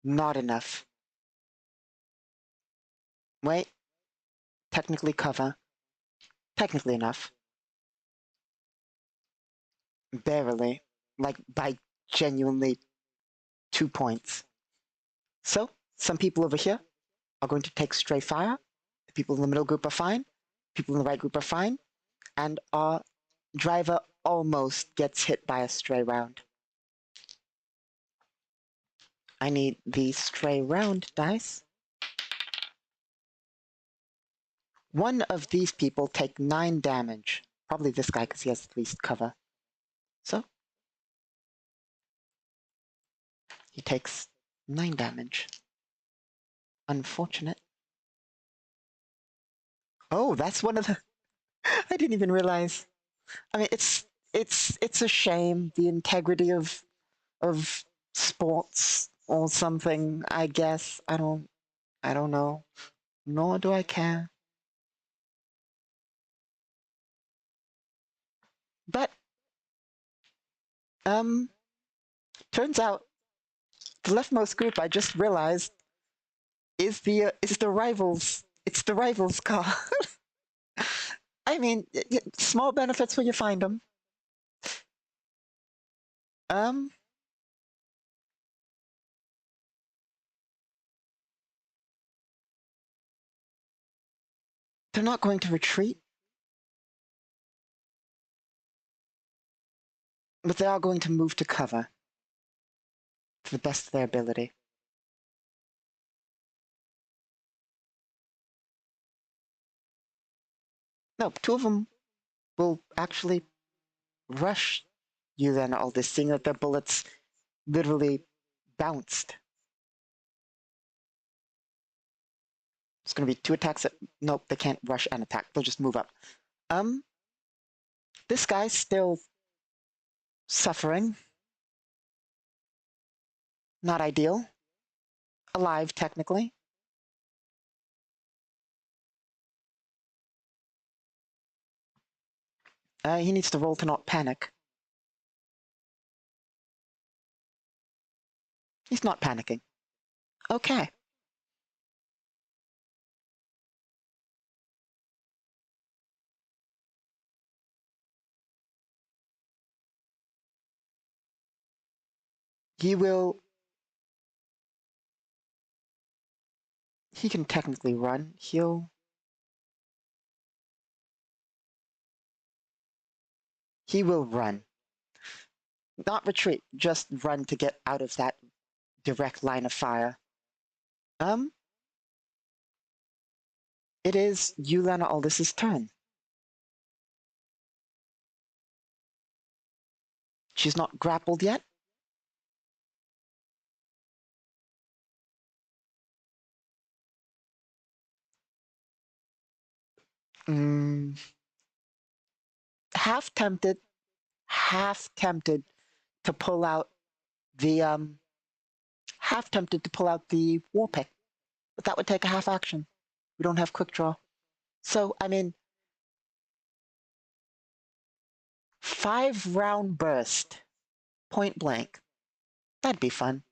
Not enough. Wait. Technically cover. Technically enough. Barely. Like, by genuinely 2 points. So, some people over here are going to take stray fire. The people in the middle group are fine. People in the right group are fine. And our driver almost gets hit by a stray round. I need the stray round dice. One of these people take 9 damage. Probably this guy because he has the least cover. So, he takes 9 damage. Unfortunate. Oh, that's one of the... I didn't even realize. I mean, it's a shame, the integrity of sports or something, I guess. I don't know. Nor do I care. But turns out the leftmost group, I just realized, is the rivals. It's the rivals car. I mean, small benefits when you find them. Um, they're not going to retreat, but they are going to move to cover to the best of their ability. No, 2 of them will actually rush you then, all this, seeing that their bullets literally bounced. It's going to be 2 attacks. Nope, they can't rush and attack. They'll just move up. This guy's still suffering. Not ideal. Alive, technically. He needs to roll to not panic. He's not panicking. Okay. He will... He can technically run. He will run. Not retreat, just run to get out of that direct line of fire. It is Yulana Aldous' turn. She's not grappled yet. Half tempted, half tempted to pull out the war pick, but that would take a half action. We don't have quick draw. So, I mean, 5-round burst, point blank. That'd be fun.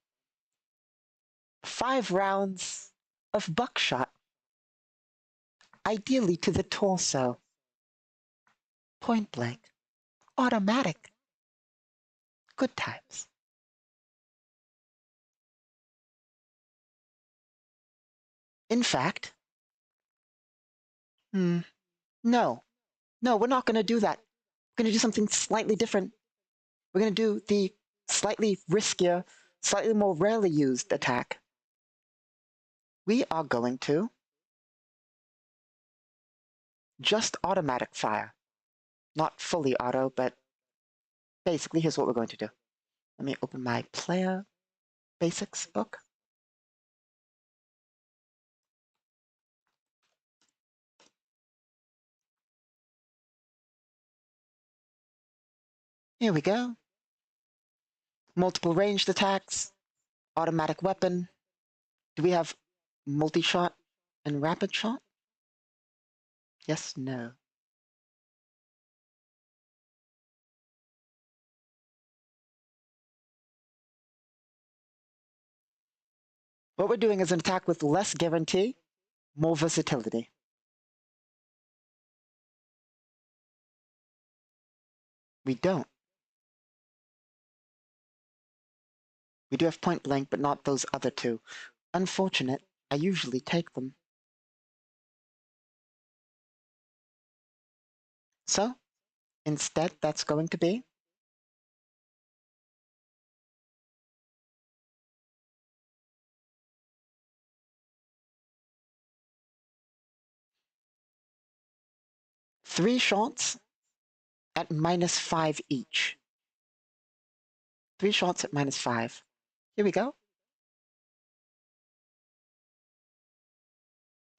5 rounds of buckshot, ideally to the torso. Point blank. Automatic. Good times. In fact, no. No, we're not going to do that. We're going to do something slightly different. We're going to do the slightly riskier, slightly more rarely used attack. We are going to just automatic fire. Not fully auto, but basically here's what we're going to do. Let me open my player basics book. Here we go. Multiple ranged attacks, automatic weapon. Do we have multi-shot and rapid shot? Yes, no. What we're doing is an attack with less guarantee, more versatility. We don't. We do have point blank, but not those other two. Unfortunate, I usually take them. So, instead, that's going to be three shots at -5 each. 3 shots at -5. Here we go.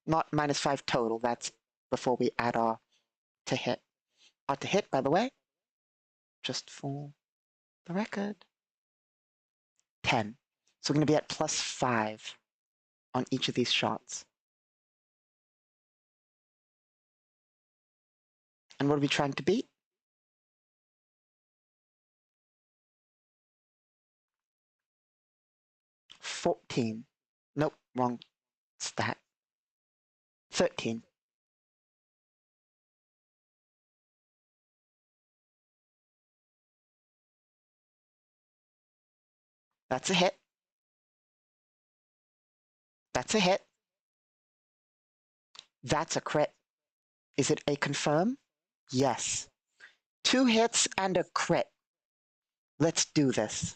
Not -5 total, that's before we add our to hit. Our to hit, by the way, just for the record, 10. So we're going to be at +5 on each of these shots. And what are we trying to beat? 14. Nope, wrong stat. 13. That's a hit. That's a hit. That's a crit. Is it a confirm? Yes. 2 hits and a crit. Let's do this.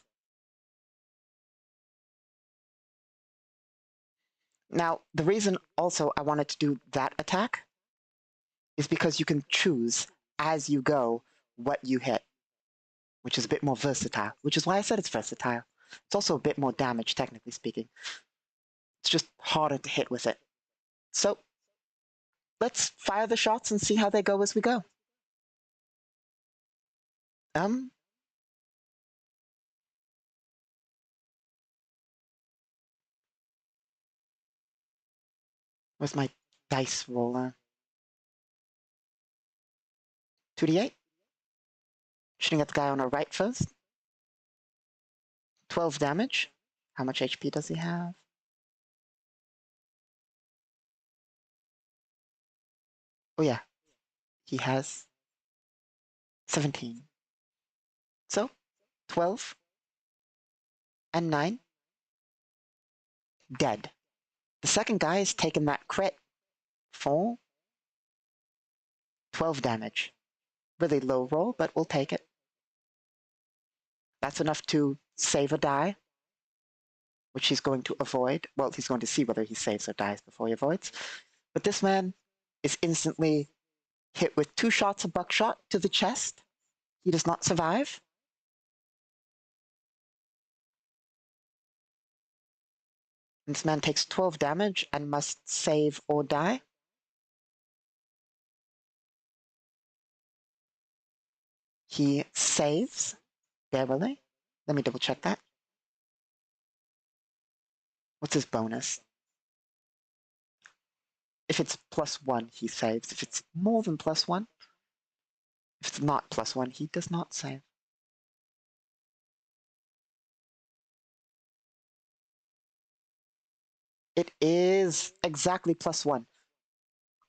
Now, the reason also I wanted to do that attack is because you can choose as you go what you hit, which is a bit more versatile, which is why I said it's versatile. It's also a bit more damage, technically speaking. It's just harder to hit with it. So, let's fire the shots and see how they go as we go. Where's my dice roller? 2d8. Shooting at the guy on our right first. 12 damage. How much HP does he have? Oh yeah, he has 17. So, 12 and 9. Dead. The second guy has taken that crit for 12 damage. Really low roll, but we'll take it. That's enough to save a die, which he's going to avoid. Well, he's going to see whether he saves or dies before he avoids. But this man is instantly hit with 2 shots of buckshot to the chest. He does not survive. This man takes 12 damage and must save or die. He saves, barely. Let me double check that. What's his bonus? If it's +1, he saves. If it's more than +1, if it's not +1, he does not save. It is exactly +1.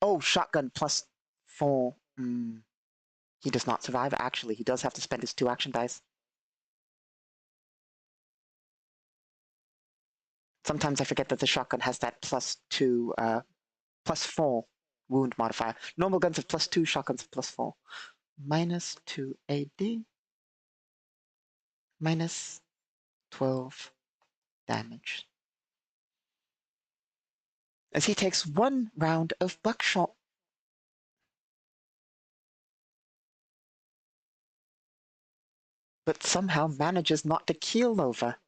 Oh, shotgun +4. He does not survive. Actually, he does have to spend his 2 action dice. Sometimes I forget that the shotgun has that +2, +4 wound modifier. Normal guns have +2, shotguns have +4. -2 AD. -12 damage. As he takes 1 round of buckshot. But somehow manages not to keel over.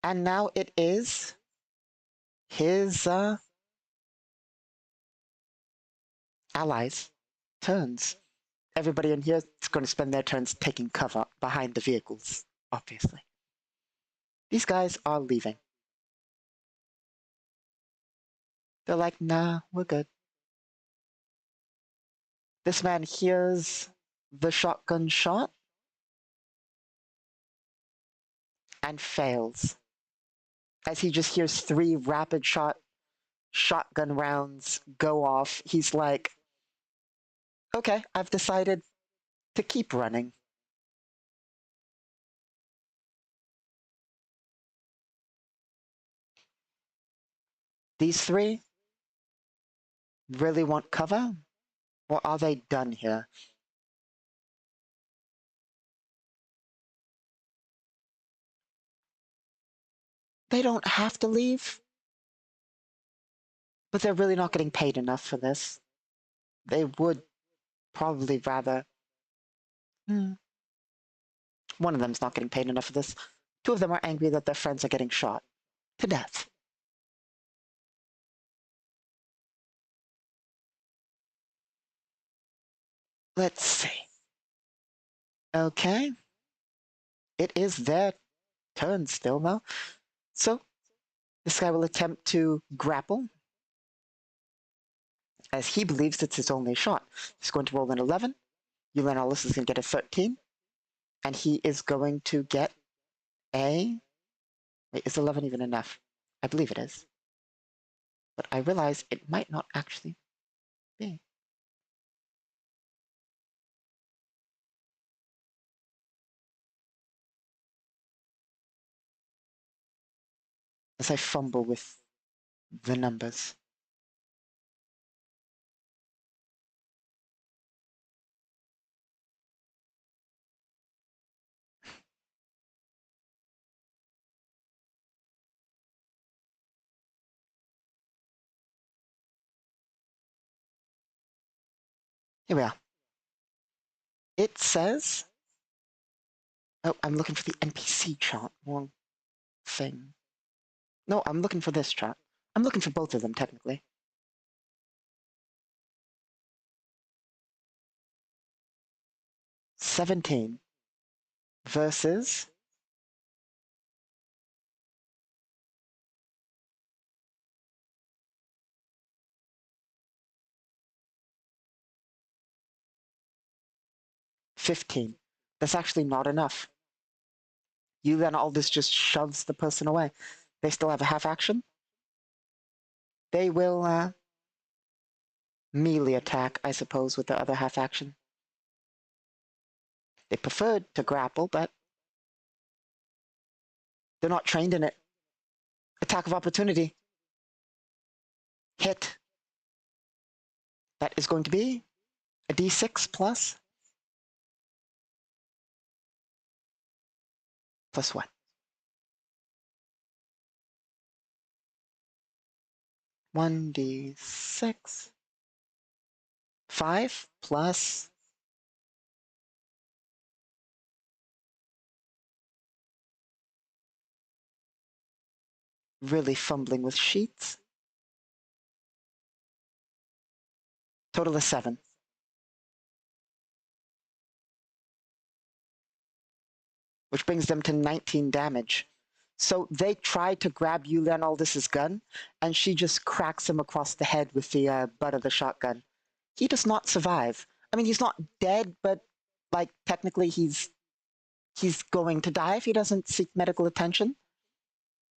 And now it is his allies' turns. Everybody in here is going to spend their turns taking cover behind the vehicles, obviously. These guys are leaving. They're like, nah, we're good. This man hears the shotgun shot and fails. As he just hears 3 rapid shotgun rounds go off, he's like, okay, I've decided to keep running. These 3 really want cover? Or are they done here? They don't have to leave, but they're really not getting paid enough for this. They would probably rather... One of them's not getting paid enough for this. 2 of them are angry that their friends are getting shot to death. Let's see. Okay. It is their turn still, though. So, this guy will attempt to grapple, as he believes it's his only shot. He's going to roll an 11. Ulanalis is going to get a 13. And he is going to get a... Wait, is 11 even enough? I believe it is. But I realize it might not actually be. As I fumble with the numbers. Here we are. It says... Oh, I'm looking for the NPC chart. Wrong thing. No, I'm looking for this chart. I'm looking for both of them, technically. $17 versus $15. That's actually not enough. You then all this just shoves the person away. They still have a half action. They will melee attack, I suppose, with the other half action. They preferred to grapple, but they're not trained in it. Attack of opportunity. Hit. That is going to be a d6 plus +1. 1d6. 5 plus really fumbling with sheets. Total is 7. Which brings them to 19 damage. So they try to grab Yulian Aldis's gun, and she just cracks him across the head with the butt of the shotgun. He does not survive. I mean, he's not dead, but like technically he's going to die if he doesn't seek medical attention.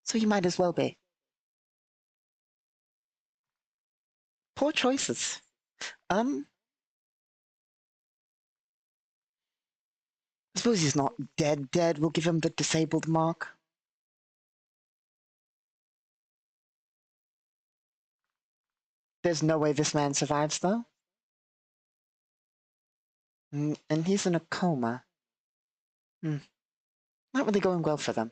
So he might as well be. Poor choices. I suppose he's not dead. We'll give him the disabled mark. There's no way this man survives, though. And he's in a coma. Not really going well for them.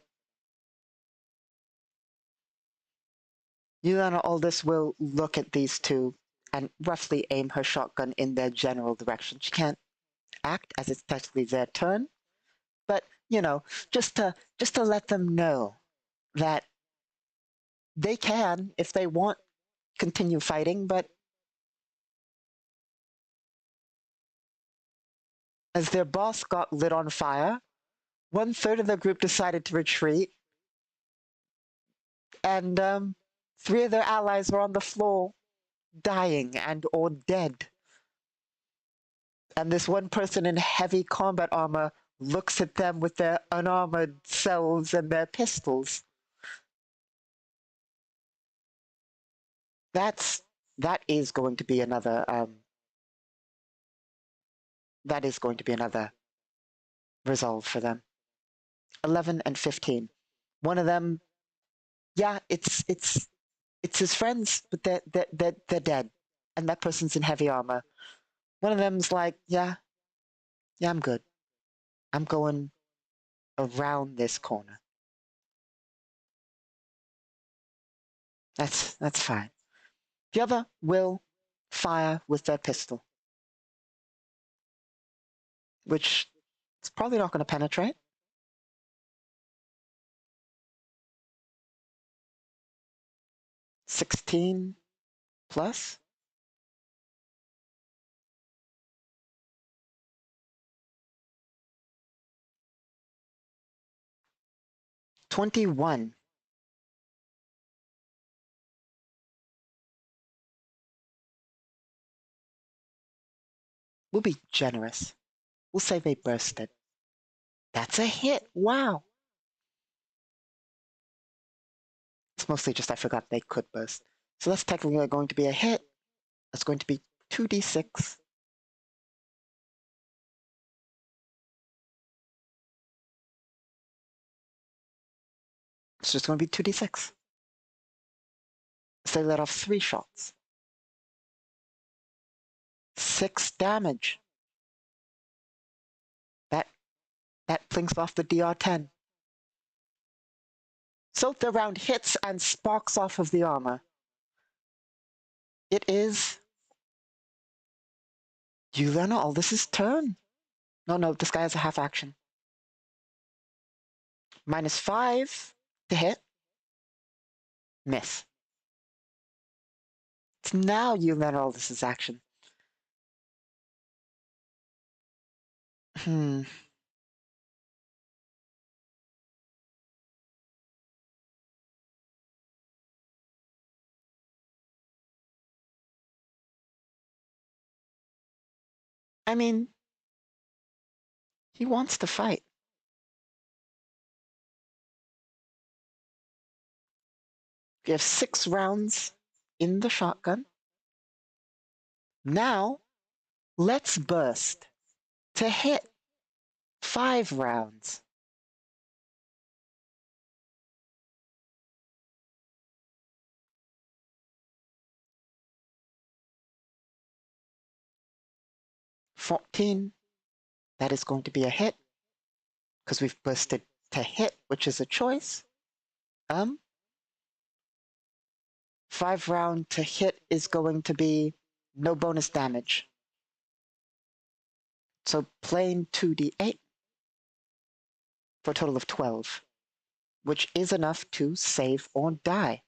Yuliana Aldis will look at these two and roughly aim her shotgun in their general direction. She can't act as it's technically their turn, but you know, just to let them know that they can, if they want, continue fighting, but as their boss got lit on fire, 1/3 of the group decided to retreat, and 3 of their allies were on the floor, dying and or dead. And this one person in heavy combat armor looks at them with their unarmored selves and their pistols. That is going to be another resolve for them. 11 and 15. One of them, yeah, it's his friends, but they're dead, and that person's in heavy armor. One of them's like, yeah, I'm good. I'm going around this corner. That's fine. The other will fire with their pistol, which is probably not going to penetrate. 16 plus. 21. We'll be generous. We'll say they bursted. That's a hit. Wow. It's mostly just I forgot they could burst. So that's technically going to be a hit. That's going to be 2d6. It's just going to be 2d6. So they let off 3 shots. 6 damage. That plinks off the DR10. So the round hits and sparks off of the armor. It is Yuliana Aldis's turn. No, this guy has a half action. -5 to hit. Miss. It's now Yuliana Aldis's action. I mean, he wants to fight. We have 6 rounds in the shotgun. Now, let's burst to hit 5 rounds. $14. That is going to be a hit because we've bursted to hit, which is a choice. 5 round to hit is going to be no bonus damage. So plain 2d8 for a total of 12, which is enough to save or die.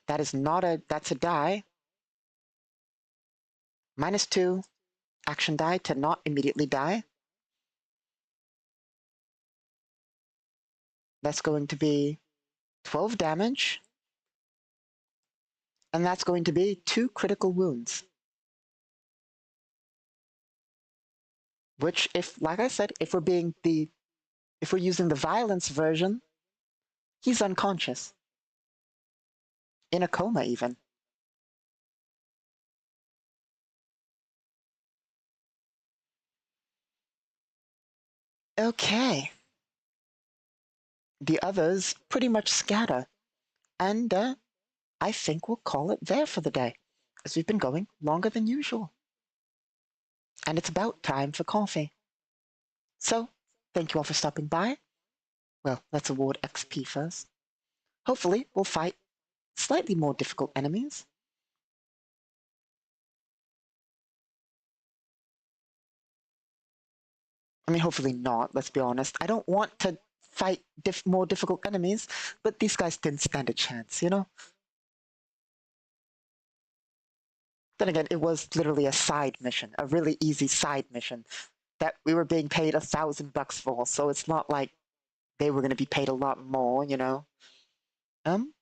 That is not that's a die. -2 action die to not immediately die. That's going to be 12 damage. And that's going to be 2 critical wounds. Which, if, like I said, if we're using the violence version, he's unconscious. In a coma, even. Okay. The others pretty much scatter. And I think we'll call it there for the day, as we've been going longer than usual. And it's about time for coffee. So, thank you all for stopping by. Well, let's award XP first. Hopefully, we'll fight slightly more difficult enemies. I mean, hopefully not, let's be honest. I don't want to fight more difficult enemies, but these guys didn't stand a chance, you know? Then again, it was literally a side mission, a really easy side mission that we were being paid $1,000 for, so it's not like they were going to be paid a lot more, you know? Um,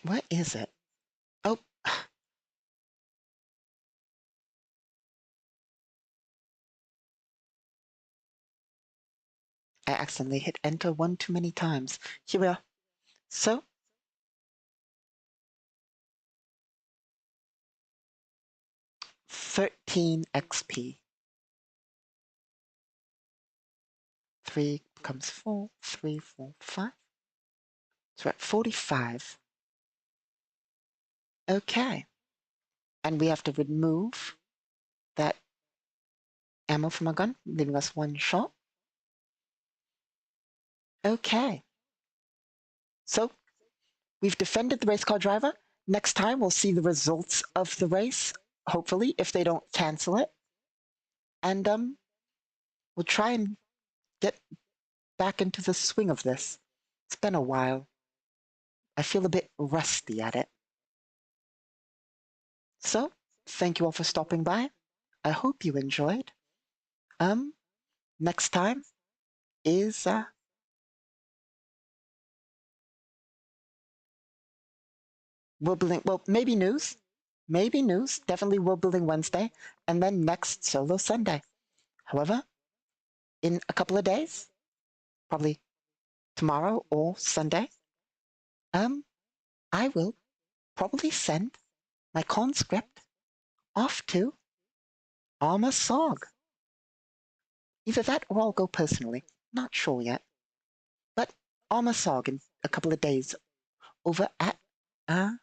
what is it? Oh, I accidentally hit enter one too many times. Here we are. So, $13 XP. 3 becomes 4, 3, 4, 5. So we're at 45. Okay. And we have to remove that ammo from our gun, leaving us 1 shot. Okay. So, we've defended the race car driver. Next time, we'll see the results of the race, hopefully, if they don't cancel it. And we'll try and get back into the swing of this. It's been a while. I feel a bit rusty at it. So, thank you all for stopping by. I hope you enjoyed. Next time is World Building. Well, maybe news. Maybe news. Definitely World Building Wednesday, and then next Solo Sunday. However, in a couple of days, probably tomorrow or Sunday, I will probably send my conscript off to Arma Sog. Either that or I'll go personally. Not sure yet. But Arma Sog in a couple of days over at you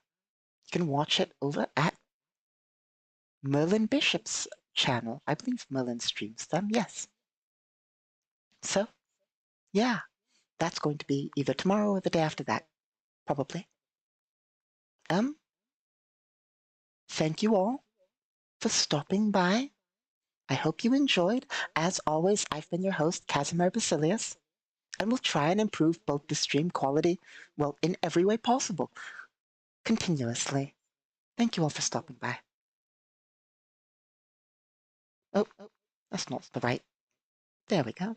can watch it over at Merlin Bishop's channel. I believe Merlin streams them, yes. So, yeah, that's going to be either tomorrow or the day after that, probably. Thank you all for stopping by. I hope you enjoyed. As always, I've been your host, Casimir Basilius, and we'll try and improve both the stream quality, well, in every way possible, continuously. Thank you all for stopping by. Oh, that's not the right. There we go.